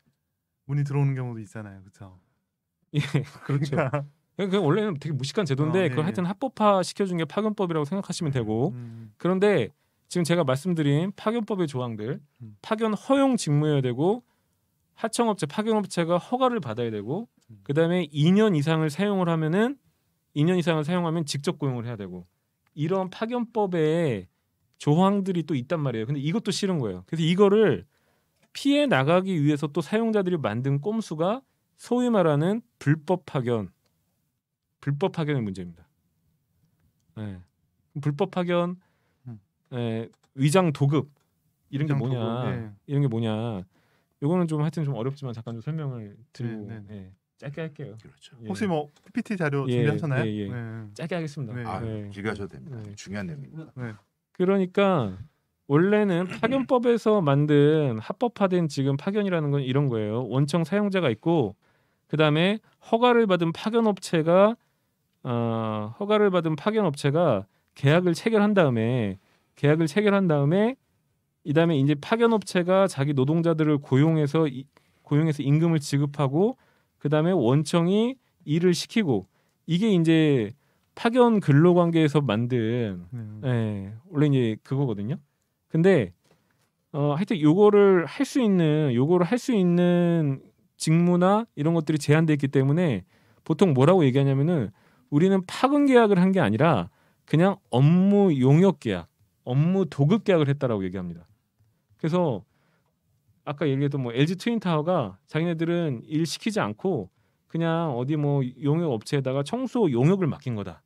문의 들어오는 경우도 있잖아요, 그렇죠? 예, 그렇죠. 그냥 원래는 되게 무식한 제도인데 그걸 하여튼 합법화 시켜준 게 파견법이라고 생각하시면 되고 그런데 지금 제가 말씀드린 파견법의 조항들 파견 허용 직무여야 되고 하청업체 파견업체가 허가를 받아야 되고 그다음에 2년 이상을 사용을 하면은 2년 이상을 사용하면 직접 고용을 해야 되고 이런 파견법에 조항들이 또 있단 말이에요. 근데 이것도 싫은 거예요. 그래서 이거를 피해 나가기 위해서 또 사용자들이 만든 꼼수가 소위 말하는 불법 파견의 문제입니다. 네. 불법 파견, 위장 도급 이런 게 뭐냐? 도급, 네. 이런 게 뭐냐? 요거는 좀 하여튼 좀 어렵지만 잠깐 좀 설명을 드리고 짧게 할게요. 그렇죠. 혹시 뭐 PPT 자료 준비하셨나요? 네. 짧게 하겠습니다. 네. 길게 하셔도 됩니다. 중요한 내용입니다. 네. 그러니까 원래는 파견법에서 만든 합법화된 지금 파견이라는 건 이런 거예요. 원청 사용자가 있고 그 다음에 허가를 받은 파견업체가 계약을 체결한 다음에 이 다음에 이제 파견업체가 자기 노동자들을 고용해서 임금을 지급하고 그 다음에 원청이 일을 시키고 이게 이제 파견 근로관계에서 만든 원래 이제 그거거든요. 근데 하여튼 요거를 할 수 있는 직무나 이런 것들이 제한돼 있기 때문에 보통 뭐라고 얘기하냐면은 우리는 파견 계약을 한 게 아니라 그냥 업무 용역 계약, 업무 도급 계약을 했다라고 얘기합니다. 그래서 아까 얘기했던 뭐 LG 트윈타워가 자기네들은 일 시키지 않고 그냥 어디 뭐 용역 업체에다가 청소 용역을 맡긴 거다.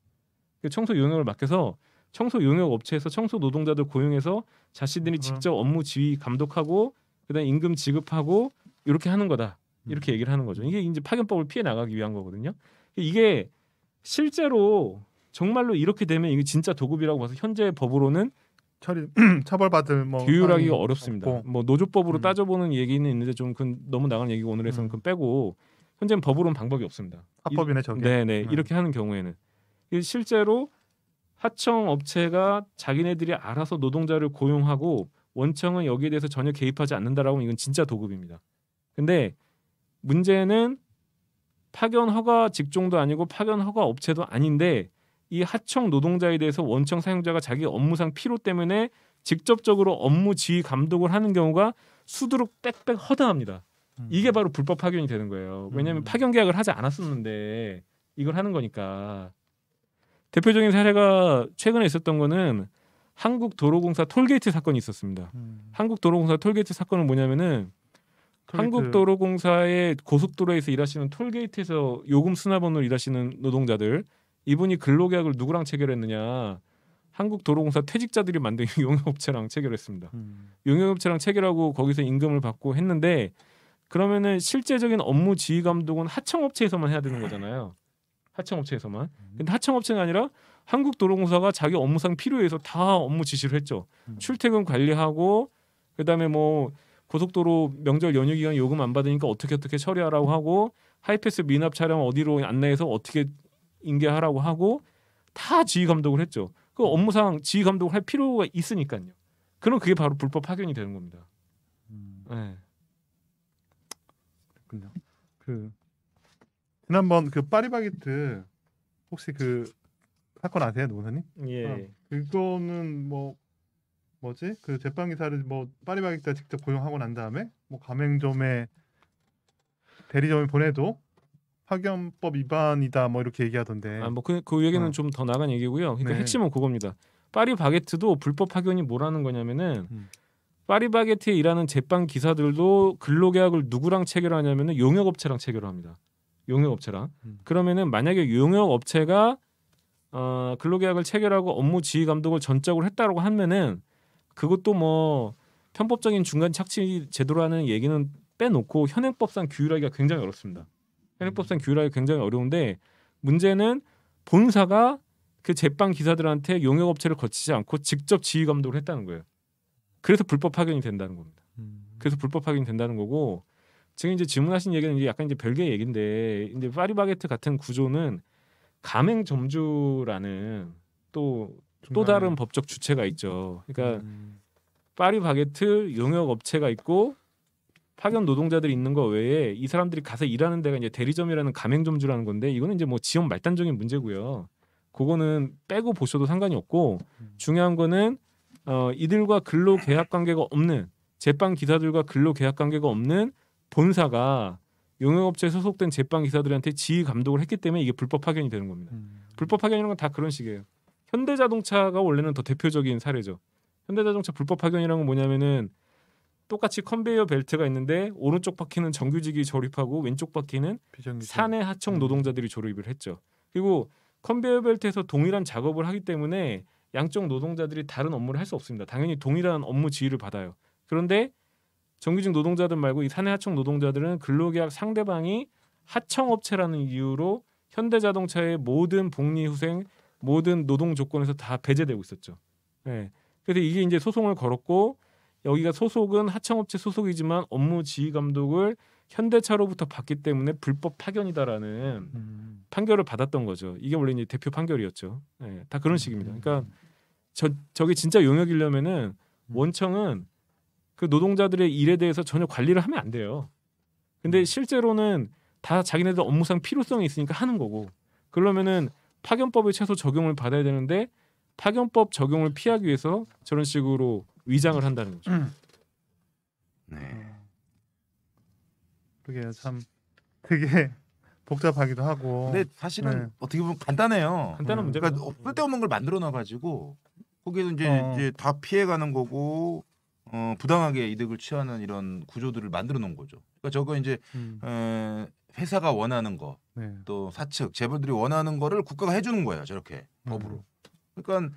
청소 용역을 맡겨서 청소 용역 업체에서 청소 노동자들 고용해서 자신들이 직접 업무 지휘 감독하고 그다음에 임금 지급하고 이렇게 하는 거다. 이렇게 얘기를 하는 거죠. 이게 이제 파견법을 피해 나가기 위한 거거든요. 이게 실제로 정말로 이렇게 되면 이게 진짜 도급이라고 봐서 현재 법으로는 처벌받을 뭐 규율하기가 어렵습니다. 없고. 뭐 노조법으로 따져보는 얘기는 있는데 좀 너무 나가는 얘기고 오늘에서는 그건 빼고 현재는 법으로는 방법이 없습니다. 합법이네 저게. 네네 이렇게 하는 경우에는 실제로 하청 업체가 자기네들이 알아서 노동자를 고용하고 원청은 여기에 대해서 전혀 개입하지 않는다라고 하면 이건 진짜 도급입니다. 근데 문제는 파견 허가 직종도 아니고 파견 허가 업체도 아닌데 이 하청 노동자에 대해서 원청 사용자가 자기 업무상 필요 때문에 직접적으로 업무 지휘 감독을 하는 경우가 수두룩 빽빽 허다합니다. 이게 바로 불법 파견이 되는 거예요. 왜냐하면 파견 계약을 하지 않았었는데 이걸 하는 거니까. 대표적인 사례가 최근에 있었던 거는 한국도로공사 톨게이트 사건이 있었습니다. 한국도로공사 톨게이트 사건은 뭐냐면은 한국도로공사의 고속도로에서 일하시는 톨게이트에서 요금 수납원으로 일하시는 노동자들 이분이 근로계약을 누구랑 체결했느냐 한국도로공사 퇴직자들이 만든 용역업체랑 체결했습니다. 용역업체랑 체결하고 거기서 임금을 받고 했는데 그러면은 실제적인 업무 지휘 감독은 하청업체에서만 해야 되는 거잖아요. 하청업체에서만. 근데 하청업체가 아니라 한국도로공사가 자기 업무상 필요에 의해서 다 업무 지시를 했죠. 출퇴근 관리하고 그다음에 뭐 고속도로 명절 연휴 기간 요금 안 받으니까 어떻게 처리하라고 하고 하이패스 미납 차량 어디로 안내해서 어떻게 인계하라고 하고 다 지휘 감독을 했죠. 그 업무상 지휘 감독을 할 필요가 있으니까요. 그럼 그게 바로 불법 파견이 되는 겁니다. 네. 그렇군요. 지난번 파리바게트 혹시 그 사건 아세요, 노무사님? 예. 그거는 그 재판 기사를 파리바게트가 직접 고용하고 난 다음에 가맹점에 대리점에 보내도 파견법 위반이다 이렇게 얘기하던데. 그 얘기는 좀 더 나간 얘기고요. 그러니까 핵심은 그겁니다. 파리바게트도 불법 파견이 뭐라는 거냐면은 파리바게트에 일하는 제빵 기사들도 근로계약을 누구랑 체결하냐면은 용역업체랑 체결합니다. 용역업체랑. 그러면은 만약에 용역업체가 근로계약을 체결하고 업무 지휘 감독을 전적으로 했다라고 하면은 그것도 편법적인 중간 착취 제도라는 얘기는 빼놓고 현행법상 규율하기가 굉장히 어렵습니다. 현행법상 규율하기 굉장히 어려운데 문제는 본사가 그 제빵 기사들한테 용역업체를 거치지 않고 직접 지휘 감독을 했다는 거예요. 그래서 불법 파견이 된다는 겁니다. 그래서 불법 파견이 된다는 거고 지금 이제 질문하신 얘기는 이제 약간 이제 별개의 얘기인데 이제 파리바게트 같은 구조는 가맹점주라는 또 다른 법적 주체가 있죠. 그러니까 파리바게트 용역 업체가 있고 파견 노동자들이 있는 거 외에 이 사람들이 가서 일하는 데가 이제 대리점이라는 가맹점주라는 건데 이거는 이제 뭐 지역 말단적인 문제고요. 그거는 빼고 보셔도 상관이 없고 중요한 거는 이들과 근로 계약 관계가 없는 제빵 기사들과 근로 계약 관계가 없는 본사가 용역업체에 소속된 제빵 기사들한테 지휘 감독을 했기 때문에 이게 불법 파견이 되는 겁니다. 불법 파견이라는 건 다 그런 식이에요. 현대자동차가 원래는 더 대표적인 사례죠. 현대자동차 불법 파견이라는 건 뭐냐면은 똑같이 컨베이어 벨트가 있는데 오른쪽 바퀴는 정규직이 조립하고 왼쪽 바퀴는 사내 하청 노동자들이 조립을 했죠. 그리고 컨베이어 벨트에서 동일한 작업을 하기 때문에 양쪽 노동자들이 다른 업무를 할 수 없습니다. 당연히 동일한 업무 지휘를 받아요. 그런데 정규직 노동자들 말고 이 사내 하청 노동자들은 근로계약 상대방이 하청업체라는 이유로 현대자동차의 모든 복리후생, 모든 노동 조건에서 다 배제되고 있었죠. 네. 그래서 이게 이제 소송을 걸었고 여기가 소속은 하청업체 소속이지만 업무 지휘 감독을 현대차로부터 받기 때문에 불법 파견이다라는 판결을 받았던 거죠. 이게 원래 이제 대표 판결이었죠. 네, 다 그런 식입니다. 그러니까 저게 진짜 용역이려면은 원청은 그 노동자들의 일에 대해서 전혀 관리를 하면 안 돼요. 근데 실제로는 다 자기네들 업무상 필요성이 있으니까 하는 거고 그러면은 파견법의 최소 적용을 받아야 되는데 파견법 적용을 피하기 위해서 저런 식으로 위장을 한다는 거죠. 네. 그게 참 되게 복잡하기도 하고. 근데 사실은 어떻게 보면 간단해요. 간단한 문제가 그러니까 쓸데없는 걸 만들어 놔가지고 거기에서 이제 다 피해가는 거고 부당하게 이득을 취하는 이런 구조들을 만들어 놓은 거죠. 그러니까 저거 이제 회사가 원하는 거, 또 사측 재벌들이 원하는 거를 국가가 해주는 거예요. 저렇게 법으로. 그러니까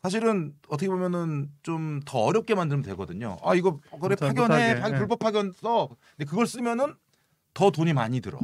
사실은 어떻게 보면은 좀 더 어렵게 만들면 되거든요. 아 이거 그래 파견해, 불법 파견 써. 근데 그걸 쓰면은 더 돈이 많이 들어.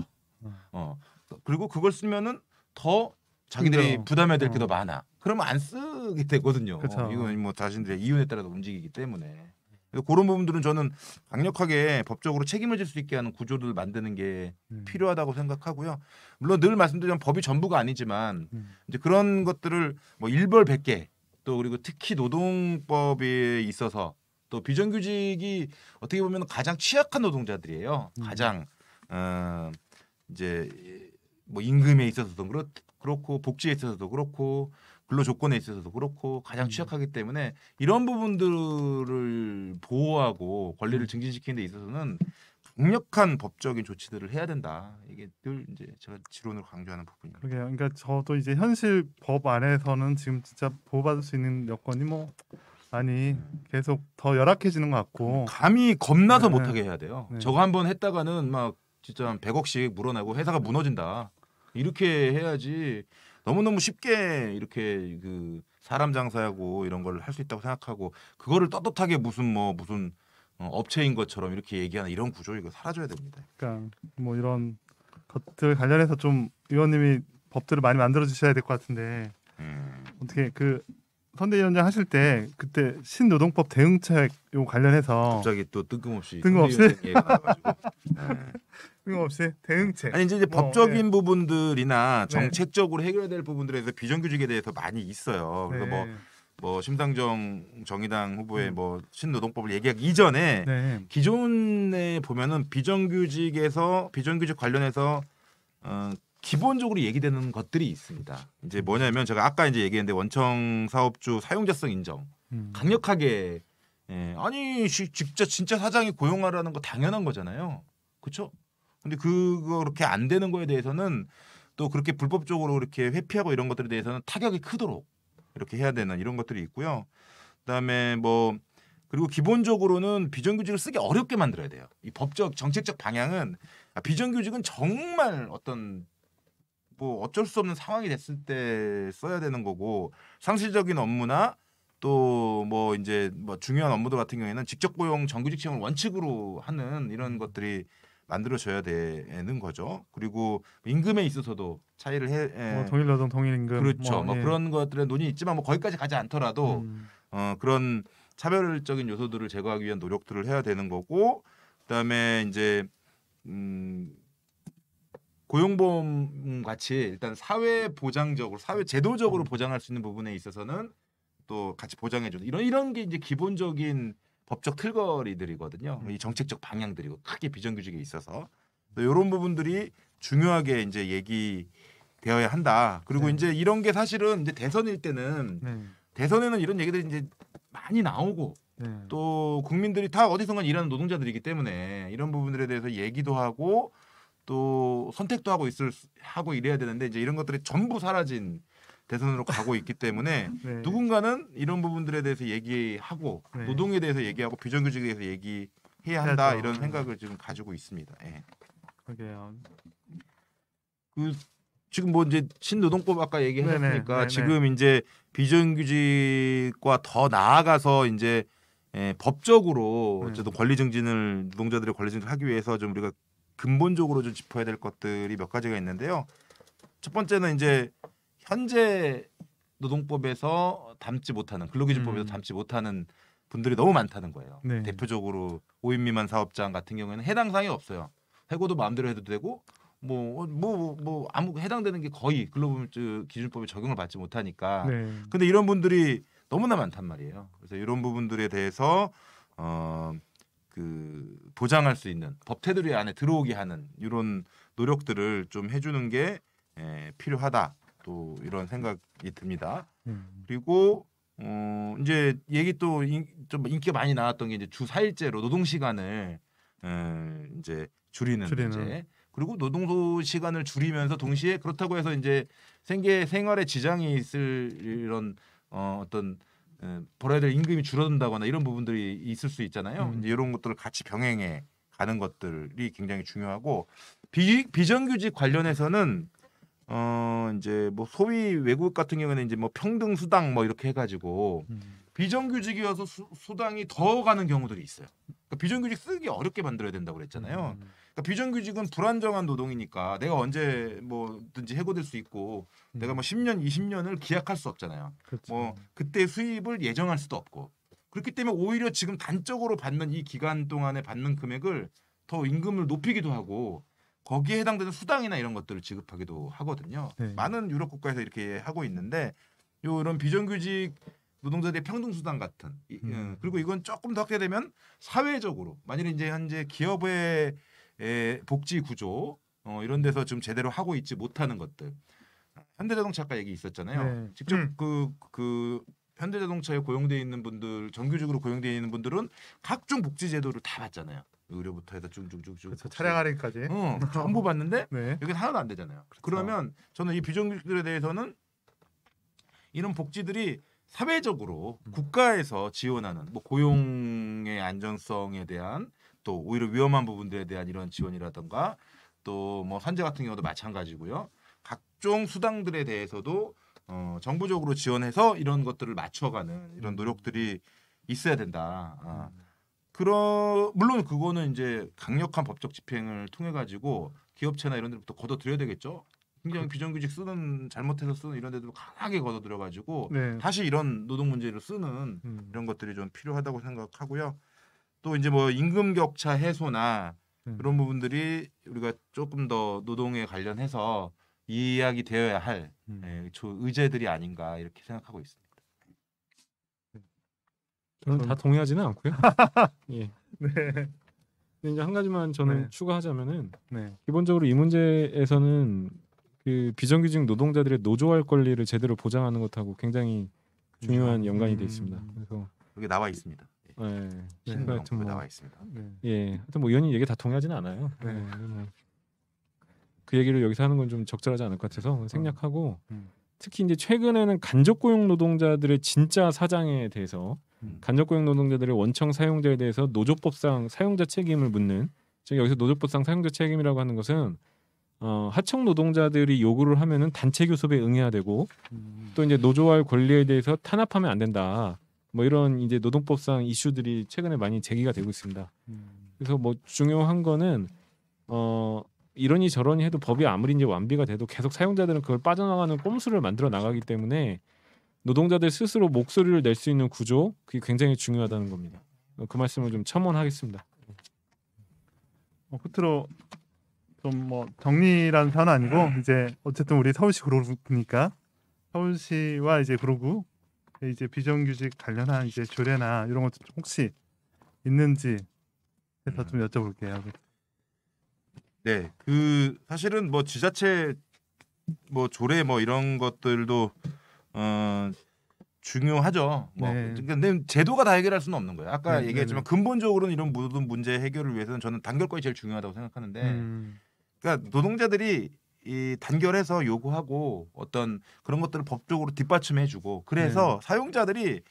그리고 그걸 쓰면은 더 자기들이 부담해야 될 게 더 많아. 그러면 안 쓰게 되거든요. 그쵸. 이건 뭐 자신들의 이윤에 따라서 움직이기 때문에. 그래서 그런 부분들은 저는 강력하게 법적으로 책임을 질 수 있게 하는 구조를 만드는 게 필요하다고 생각하고요. 물론 늘 말씀드리면 법이 전부가 아니지만 이제 그런 것들을 뭐 일벌백계 또 그리고 특히 노동법에 있어서 또 비정규직이 어떻게 보면 가장 취약한 노동자들이에요. 가장 이제 뭐 임금에 있어서도 그렇고 복지에 있어서도 그렇고 근로 조건에 있어서도 그렇고 가장 취약하기 때문에 이런 부분들을 보호하고 권리를 증진시키는 데 있어서는 강력한 법적인 조치들을 해야 된다. 이게 늘 이제 제가 지론으로 강조하는 부분입니다. 그러게요. 그러니까 저도 이제 현실 법 안에서는 지금 진짜 보호받을 수 있는 여건이 뭐 많이 계속 더 열악해지는 것 같고 감히 겁나서 못하게 해야 돼요. 저거 한번 했다가는 막 진짜 한 100억씩 물어나고 회사가 무너진다. 이렇게 해야지 너무너무 쉽게 이렇게 그 사람 장사하고 이런 걸 할 수 있다고 생각하고 그거를 떳떳하게 무슨 업체인 것처럼 이렇게 얘기하는 이런 구조 이거 사라져야 됩니다. 그러니까 뭐 이런 것들 관련해서 좀 의원님이 법들을 많이 만들어 주셔야 될 것 같은데 어떻게 그 선대위원장 하실 때 그때 신노동법 대응책 요 관련해서 갑자기 또 뜬금없이 뜬금없이 대응책 아니 이제 법적인 부분들이나 정책적으로 해결해야 될 부분들에서 비정규직에 대해서 많이 있어요. 그래서 뭐 심상정 정의당 후보의 뭐 신노동법을 얘기하기 이전에 기존에 보면은 비정규직 관련해서 기본적으로 얘기되는 것들이 있습니다. 이제 뭐냐면 제가 아까 이제 얘기했는데 원청 사업주 사용자성 인정 강력하게 아니 진짜 사장이 고용하라는 거 당연한 거잖아요. 그렇죠? 근데 그렇게 안 되는 거에 대해서는 또 그렇게 불법적으로 이렇게 회피하고 이런 것들에 대해서는 타격이 크도록 이렇게 해야 되는 이런 것들이 있고요. 그다음에 뭐 그리고 기본적으로는 비정규직을 쓰기 어렵게 만들어야 돼요. 이 법적 정책적 방향은 비정규직은 정말 어떤 뭐 어쩔 수 없는 상황이 됐을 때 써야 되는 거고 상시적인 업무나 또 뭐 이제 뭐 중요한 업무들 같은 경우에는 직접 고용 정규직 채용을 원칙으로 하는 이런 것들이 만들어져야 되는 거죠. 그리고 임금에 있어서도 차이를 해. 뭐 동일노동 동일임금. 그렇죠. 뭐 그런 것들의 논의는 있지만 뭐 거기까지 가지 않더라도 그런 차별적인 요소들을 제거하기 위한 노력들을 해야 되는 거고, 그다음에 이제 고용보험 같이 일단 사회 보장적으로 사회 제도적으로 보장할 수 있는 부분에 있어서는 또 같이 보장해주는 이런 게 이제 기본적인 법적 틀거리들이거든요. 이 정책적 방향들이고 크게 비정규직에 있어서 이런 부분들이 중요하게 이제 얘기되어야 한다. 그리고 네. 이제 이런 게 사실은 이제 대선일 때는 네. 대선에는 이런 얘기들이 이제 많이 나오고 네. 또 국민들이 다 어디선가 일하는 노동자들이기 때문에 이런 부분들에 대해서 얘기도 하고 또 선택도 하고 이래야 되는데 이제 이런 것들이 전부 사라진 대선으로 가고 있기 때문에 네. 누군가는 이런 부분들에 대해서 얘기하고 네. 노동에 대해서 얘기하고 비정규직에 대해서 얘기해야 한다 해야죠. 이런 생각을 지금 가지고 있습니다. 예. 그러게요. 그 지금 뭐 이제 신노동법 아까 얘기했으니까 네네. 지금 이제 비정규직과 더 나아가서 이제 법적으로 네. 어쨌든 권리 증진을 노동자들의 권리 증진을 하기 위해서 좀 우리가 근본적으로 좀 짚어야 될 것들이 몇 가지가 있는데요. 첫 번째는 이제 현재 노동법에서 담지 못하는 근로기준법에서 담지 못하는 분들이 너무 많다는 거예요. 네. 대표적으로 5인 미만 사업장 같은 경우에는 해당 사항이 없어요. 해고도 마음대로 해도 되고 아무 해당되는 게 거의 근로기준법에 적용을 받지 못하니까. 네. 근데 이런 분들이 너무나 많단 말이에요. 그래서 이런 부분들에 대해서 그 보장할 수 있는 법 테두리 안에 들어오게 하는 이런 노력들을 좀 해주는 게 필요하다. 또 이런 생각이 듭니다. 그리고 이제 얘기 또 좀 인기가 많이 나왔던 게 이제 주 4일제로 노동 시간을 이제 줄이는 문제. 그리고 노동 시간을 줄이면서 동시에 그렇다고 해서 이제 생활에 지장이 있을 이런 어떤 벌어야 될 임금이 줄어든다거나 이런 부분들이 있을 수 있잖아요. 이제 이런 것들을 같이 병행해 가는 것들이 굉장히 중요하고 비정규직 관련해서는 이제 뭐 소위 외국 같은 경우는 이제 뭐 평등 수당 뭐 이렇게 해가지고 비정규직이어서 수당이 더 가는 경우들이 있어요. 그러니까 비정규직 쓰기 어렵게 만들어야 된다고 그랬잖아요. 그러니까 비정규직은 불안정한 노동이니까 내가 언제 뭐든지 해고될 수 있고 내가 뭐 10년, 20년을 기약할 수 없잖아요. 그렇죠. 뭐 그때 수입을 예정할 수도 없고 그렇기 때문에 오히려 지금 단적으로 받는 이 기간 동안에 받는 금액을 더 임금을 높이기도 하고 거기에 해당되는 수당이나 이런 것들을 지급하기도 하거든요. 네. 많은 유럽 국가에서 이렇게 하고 있는데 이런 비정규직 노동자들의 평등수당 같은 그리고 이건 조금 더 확대되면 사회적으로 만약에 이제 현재 기업의 복지 구조 이런 데서 좀 제대로 하고 있지 못하는 것들 현대자동차 아까 얘기 있었잖아요. 네. 직접 그 현대자동차에 고용되어 있는 분들 정규직으로 고용되어 있는 분들은 각종 복지 제도를 다 받잖아요. 의료부터 해서 쭉쭉쭉쭉 그렇죠. 차량 할인까지. 전부 받는데 네. 여기는 하나도 안 되잖아요. 그러면 저는 이 비정규직들에 대해서는 이런 복지들이 사회적으로 국가에서 지원하는 뭐 고용의 안전성에 대한 또 오히려 위험한 부분들에 대한 이런 지원이라든가 또 뭐 산재 같은 경우도 마찬가지고요. 각종 수당들에 대해서도 정부적으로 지원해서 이런 것들을 맞춰가는 이런 노력들이 있어야 된다. 물론 그거는 이제 강력한 법적 집행을 통해 가지고 기업체나 이런 데부터 걷어들여야 되겠죠. 굉장히 비정규직 잘못해서 쓰는 이런 데도 강하게 걷어들여 가지고 네. 다시 이런 노동 문제를 쓰는 이런 것들이 좀 필요하다고 생각하고요. 또 이제 뭐 임금 격차 해소나 그런 부분들이 우리가 조금 더 노동에 관련해서 이야기 되어야 할 의제들이 아닌가 이렇게 생각하고 있습니다. 저는 다 동의하지는 않고요. 예. 네. 근데 이제 한 가지만 저는 네. 추가하자면은 네. 기본적으로 이 문제에서는 그 비정규직 노동자들의 노조할 권리를 제대로 보장하는 것하고 굉장히 중요한 연관이 돼 있습니다. 그래서 여기 나와 있습니다. 예. 신노동법에 하여튼 뭐, 나와 있습니다. 네. 예. 하여튼 뭐 의원님 얘기 다 동의하지는 않아요. 네. 뭐 그 얘기를 여기서 하는 건 좀 적절하지 않을 것 같아서 생략하고 특히 이제 최근에는 간접 고용 노동자들의 진짜 사장에 대해서 간접 고용 노동자들의 원청 사용자에 대해서 노조법상 사용자 책임을 묻는 즉 여기서 노조법상 사용자 책임이라고 하는 것은 하청 노동자들이 요구를 하면은 단체 교섭에 응해야 되고 또 이제 노조할 권리에 대해서 탄압하면 안 된다. 뭐 이런 이제 노동법상 이슈들이 최근에 많이 제기가 되고 있습니다. 그래서 뭐 중요한 거는 이러니 저러니 해도 법이 아무리 이제 완비가 돼도 계속 사용자들은 그걸 빠져나가는 꼼수를 만들어 나가기 때문에 노동자들 스스로 목소리를 낼 수 있는 구조 그게 굉장히 중요하다는 겁니다. 그 말씀을 좀 첨언하겠습니다. 끝으로 좀 뭐 정리라는 표현은 아니고 이제 어쨌든 우리 서울시 구로구니까 서울시와 이제 구로구 이제 비정규직 관련한 이제 조례나 이런 것도 혹시 있는지 해서 좀 여쭤볼게요. 네, 그 사실은 뭐 지자체 뭐 조례 뭐 이런 것들도 중요하죠. 뭐 네. 근데 제도가 다 해결할 수는 없는 거예요. 아까 네, 얘기했지만 근본적으로는 이런 모든 문제 해결을 위해서는 저는 단결권이 제일 중요하다고 생각하는데, 그러니까 노동자들이 이 단결해서 요구하고 어떤 그런 것들을 법적으로 뒷받침해주고 그래서 사용자들이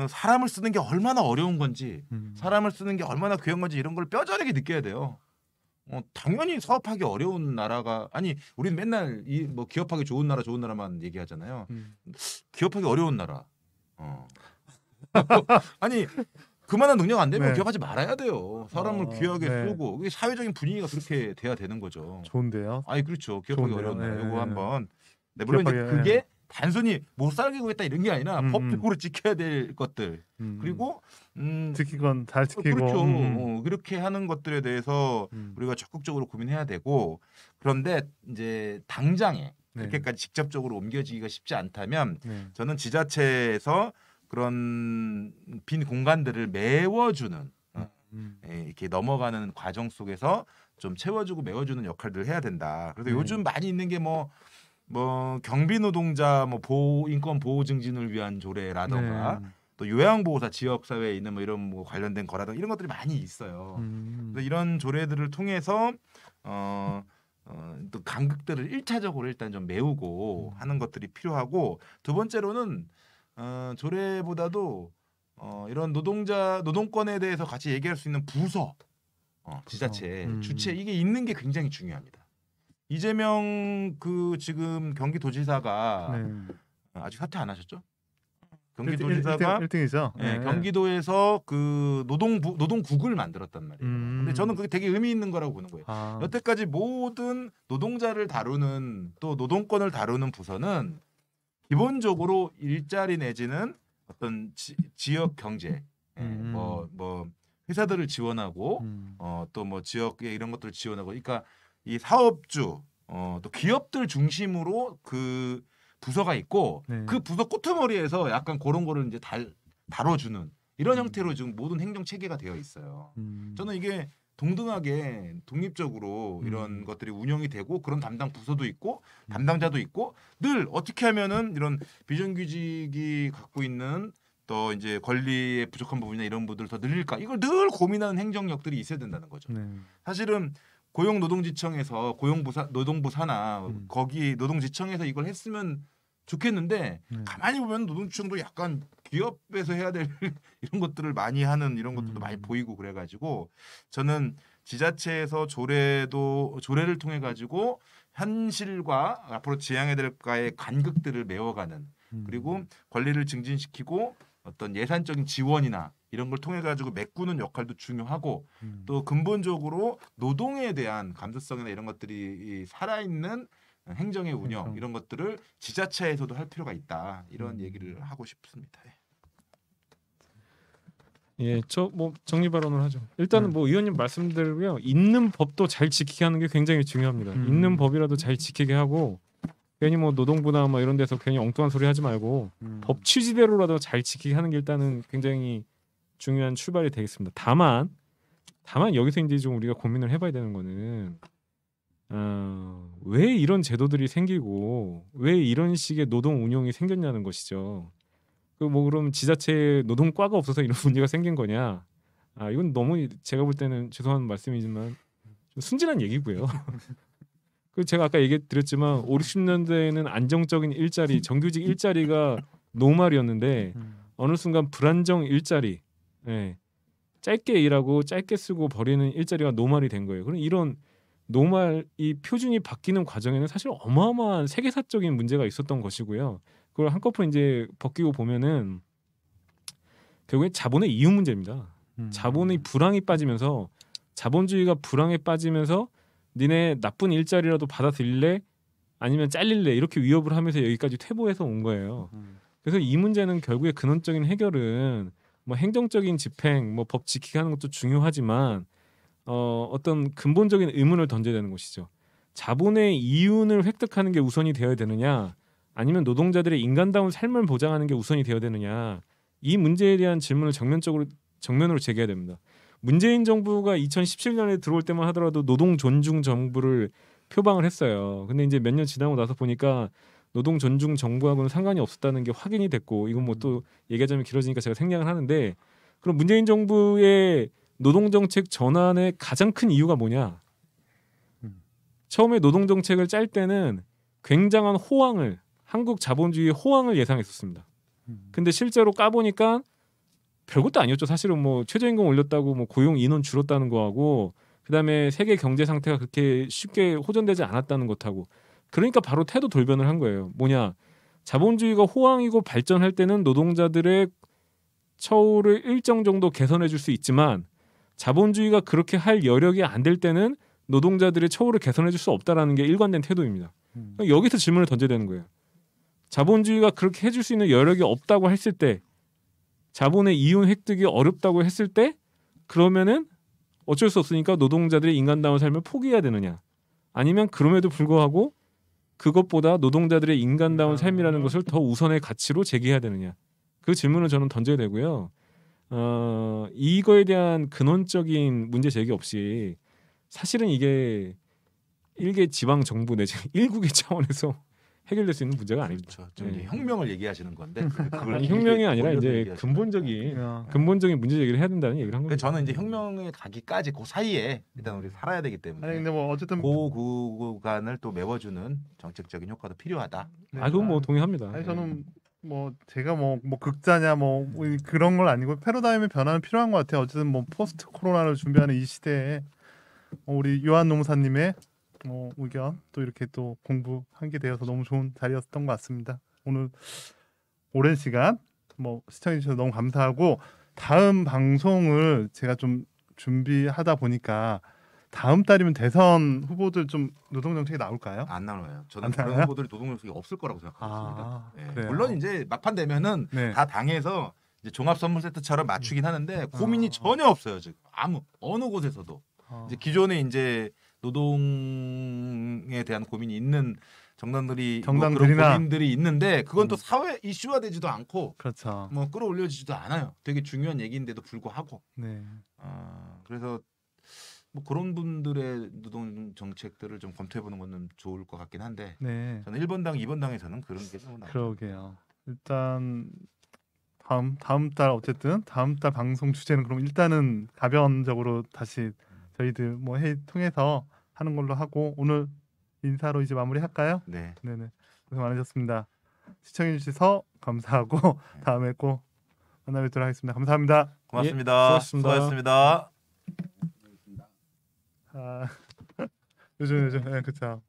사람을 쓰는 게 얼마나 어려운 건지, 사람을 쓰는 게 얼마나 귀한 건지 이런 걸 뼈저리게 느껴야 돼요. 당연히 사업하기 어려운 나라가 아니 우리는 맨날 이 뭐 기업하기 좋은 나라만 얘기하잖아요. 기업하기 어려운 나라. 아니 그만한 능력 안 되면 네. 기업하지 말아야 돼요. 사람을 귀하게 네. 쓰고 이게 사회적인 분위기가 그렇게 돼야 되는 거죠. 좋은데요. 아니 그렇죠. 기업하기 좋은데요. 어려운 나라. 네. 요거 한번. 네, 물론 이제 기업하기, 그게 단순히 못 살게 구했다 이런 게 아니라 법적으로 지켜야 될 것들 그리고 지키건 잘 지키고 그렇죠. 그렇게 하는 것들에 대해서 우리가 적극적으로 고민해야 되고, 그런데 이제 당장에 그렇게까지 직접적으로 옮겨지기가 쉽지 않다면 저는 지자체에서 그런 빈 공간들을 메워주는 이렇게 넘어가는 과정 속에서 좀 채워주고 메워주는 역할들을 해야 된다. 그래서 요즘 많이 있는 게 뭐 경비 노동자 뭐 인권 보호 증진을 위한 조례라던가 또 요양보호사 지역 사회에 있는 뭐 이런 뭐 관련된 거라든가 이런 것들이 많이 있어요. 그래서 이런 조례들을 통해서 또 간극들을 1차적으로 일단 좀 메우고 하는 것들이 필요하고, 두 번째로는 조례보다도 이런 노동권에 대해서 같이 얘기할 수 있는 부서, 지자체, 주체 이게 있는 게 굉장히 중요합니다. 이재명 그 지금 경기도지사가 아직 사퇴 안 하셨죠? 경기도지사가 1등이죠. 네, 경기도에서 그 노동국을 만들었단 말이에요. 근데 저는 그게 되게 의미 있는 거라고 보는 거예요. 여태까지 모든 노동자를 다루는 또 노동권을 다루는 부서는 기본적으로 일자리 내지는 어떤 지역 경제, 뭐 회사들을 지원하고 또 뭐 지역의 이런 것들을 지원하고, 그러니까 이 사업주 또 기업들 중심으로 그 부서가 있고 그 부서 끄트머리에서 약간 그런 거를 이제 다뤄주는 이런 형태로 지금 모든 행정 체계가 되어 있어요. 저는 이게 동등하게 독립적으로 이런 것들이 운영이 되고 그런 담당 부서도 있고 담당자도 있고, 늘 어떻게 하면은 이런 비정규직이 갖고 있는 또 이제 권리의 부족한 부분이나 이런 부분들을 더 늘릴까, 이걸 늘 고민하는 행정력들이 있어야 된다는 거죠. 사실은 고용노동지청에서 노동부 산하 거기 노동지청에서 이걸 했으면 좋겠는데 가만히 보면 노동지청도 약간 기업에서 해야 될 이런 것들을 많이 하는 이런 것들도 많이 보이고 그래가지고, 저는 지자체에서 조례를 통해 가지고 현실과 앞으로 지향해야 될까의 간극들을 메워가는, 그리고 권리를 증진시키고 어떤 예산적인 지원이나 이런 걸 통해 가지고 메꾸는 역할도 중요하고, 또 근본적으로 노동에 대한 감수성이나 이런 것들이 살아있는 행정의 운영 이런 것들을 지자체에서도 할 필요가 있다, 이런 얘기를 하고 싶습니다. 예, 저 뭐 정리 발언을 하죠. 일단은 뭐 의원님 말씀대로요, 있는 법도 잘 지키게 하는 게 굉장히 중요합니다. 있는 법이라도 잘 지키게 하고, 괜히 뭐 노동부나 뭐 이런 데서 괜히 엉뚱한 소리 하지 말고 법 취지대로라도 잘 지키게 하는 게 일단은 굉장히 중요한 출발이 되겠습니다. 다만 여기서 이제 좀 우리가 고민을 해봐야 되는 거는 왜 이런 제도들이 생기고 왜 이런 식의 노동 운용이 생겼냐는 것이죠. 그 뭐 그럼 지자체에 노동과가 없어서 이런 문제가 생긴 거냐? 이건 너무 제가 볼 때는 죄송한 말씀이지만 좀 순진한 얘기고요. 그 제가 아까 얘기 드렸지만 5, 60년대에는 안정적인 일자리, 정규직 일자리가 노말이었는데 어느 순간 불안정 일자리, 짧게 일하고 짧게 쓰고 버리는 일자리가 노말이 된 거예요. 그럼 이런 노말 이 표준이 바뀌는 과정에는 사실 어마어마한 세계사적인 문제가 있었던 것이고요. 그걸 한꺼번에 이제 벗기고 보면은 결국엔 자본의 이윤 문제입니다. 자본의 불황이 빠지면서, 자본주의가 불황에 빠지면서 니네 나쁜 일자리라도 받아들일래? 아니면 잘릴래? 이렇게 위협을 하면서 여기까지 퇴보해서 온 거예요. 그래서 이 문제는 결국에 근원적인 해결은 뭐 행정적인 집행, 뭐 법 지키게 하는 것도 중요하지만 어떤 근본적인 의문을 던져야 되는 것이죠. 자본의 이윤을 획득하는 게 우선이 되어야 되느냐, 아니면 노동자들의 인간다운 삶을 보장하는 게 우선이 되어야 되느냐, 이 문제에 대한 질문을 정면으로 제기해야 됩니다. 문재인 정부가 2017년에 들어올 때만 하더라도 노동 존중 정부를 표방을 했어요. 근데 이제 몇 년 지나고 나서 보니까 노동 존중 정부하고는 상관이 없었다는 게 확인이 됐고, 이건 뭐 또 얘기하자면 길어지니까 제가 생략을 하는데, 그럼 문재인 정부의 노동 정책 전환의 가장 큰 이유가 뭐냐? 처음에 노동 정책을 짤 때는 굉장한 호황을, 한국 자본주의의 호황을 예상했었습니다. 근데 실제로 까보니까 별것도 아니었죠. 사실은 뭐 최저임금 올렸다고 뭐 고용 인원 줄었다는 거하고, 그다음에 세계 경제 상태가 그렇게 쉽게 호전되지 않았다는 것하고, 그러니까 바로 태도 돌변을 한 거예요. 뭐냐? 자본주의가 호황이고 발전할 때는 노동자들의 처우를 일정 정도 개선해 줄 수 있지만, 자본주의가 그렇게 할 여력이 안 될 때는 노동자들의 처우를 개선해 줄 수 없다라는 게 일관된 태도입니다. 여기서 질문을 던져야 되는 거예요. 자본주의가 그렇게 해줄 수 있는 여력이 없다고 했을 때, 자본의 이윤 획득이 어렵다고 했을 때, 그러면은 어쩔 수 없으니까 노동자들의 인간다운 삶을 포기해야 되느냐, 아니면 그럼에도 불구하고 그것보다 노동자들의 인간다운 삶이라는 것을 더 우선의 가치로 제기해야 되느냐, 그 질문을 저는 던져야 되고요. 이거에 대한 근원적인 문제 제기 없이, 사실은 이게 일개 지방 정부 내지 일국의 차원에서 해결될 수 있는 문제가 아닙니다. 그렇죠. 좀 이제 혁명을 얘기하시는 건데, 아니, 혁명이 아니라 이제 근본적인 문제 제기를 해야 된다는 얘기를 한 겁니다. 저는 이제 혁명에 가기까지 그 사이에 일단 우리 살아야 되기 때문에, 아니 근데 뭐 어쨌든 그 구간을 또 메워주는 정책적인 효과도 필요하다. 그건 뭐 동의합니다. 아니 저는 뭐 제가 뭐 극자냐 뭐 그런 건 아니고 패러다임의 변화는 필요한 것 같아요. 어쨌든 뭐 포스트 코로나를 준비하는 이 시대에 우리 요한 노무사님의 의견 또 이렇게 또 공부한 게 되어서 너무 좋은 자리였던 것 같습니다. 오늘 오랜 시간 뭐 시청해 주셔서 너무 감사하고, 다음 방송을 제가 좀 준비하다 보니까 다음 달이면 대선 후보들 좀 노동 정책이 나올까요? 안 나와요. 저는 안 그런 나와요? 후보들이 노동 정책이 없을 거라고 생각합니다. 네. 그래요? 물론 이제 막판 되면은 네. 다 당에서 이제 종합 선물 세트처럼 맞추긴 하는데 고민이 전혀 없어요. 지금 어느 곳에서도 이제 기존에 이제 노동에 대한 고민이 있는 정당들이나 그런 고민들이 있는데, 그건 또 사회 이슈화되지도 않고, 그렇죠. 뭐 끌어올려지지도 않아요. 되게 중요한 얘기인데도 불구하고. 네. 그래서 뭐 그런 분들의 노동 정책들을 좀 검토해보는 것은 좋을 것 같긴 한데, 네. 저는 1번당, 2번당에서는 그런 게 좀 나와요. 그러게요. 일단 다음 달 어쨌든 다음 달 방송 주제는 그럼 일단은 가변적으로 다시 저희들 뭐 회의 통해서 하는 걸로 하고, 오늘 인사로 이제 마무리할까요? 네. 네네. 고생 많으셨습니다. 시청해 주셔서 감사하고 다음에 꼭 만나 뵙도록 하겠습니다. 감사합니다. 고맙습니다. 수고하셨습니다. 수고하셨습니다. 요즘 네, 그렇죠.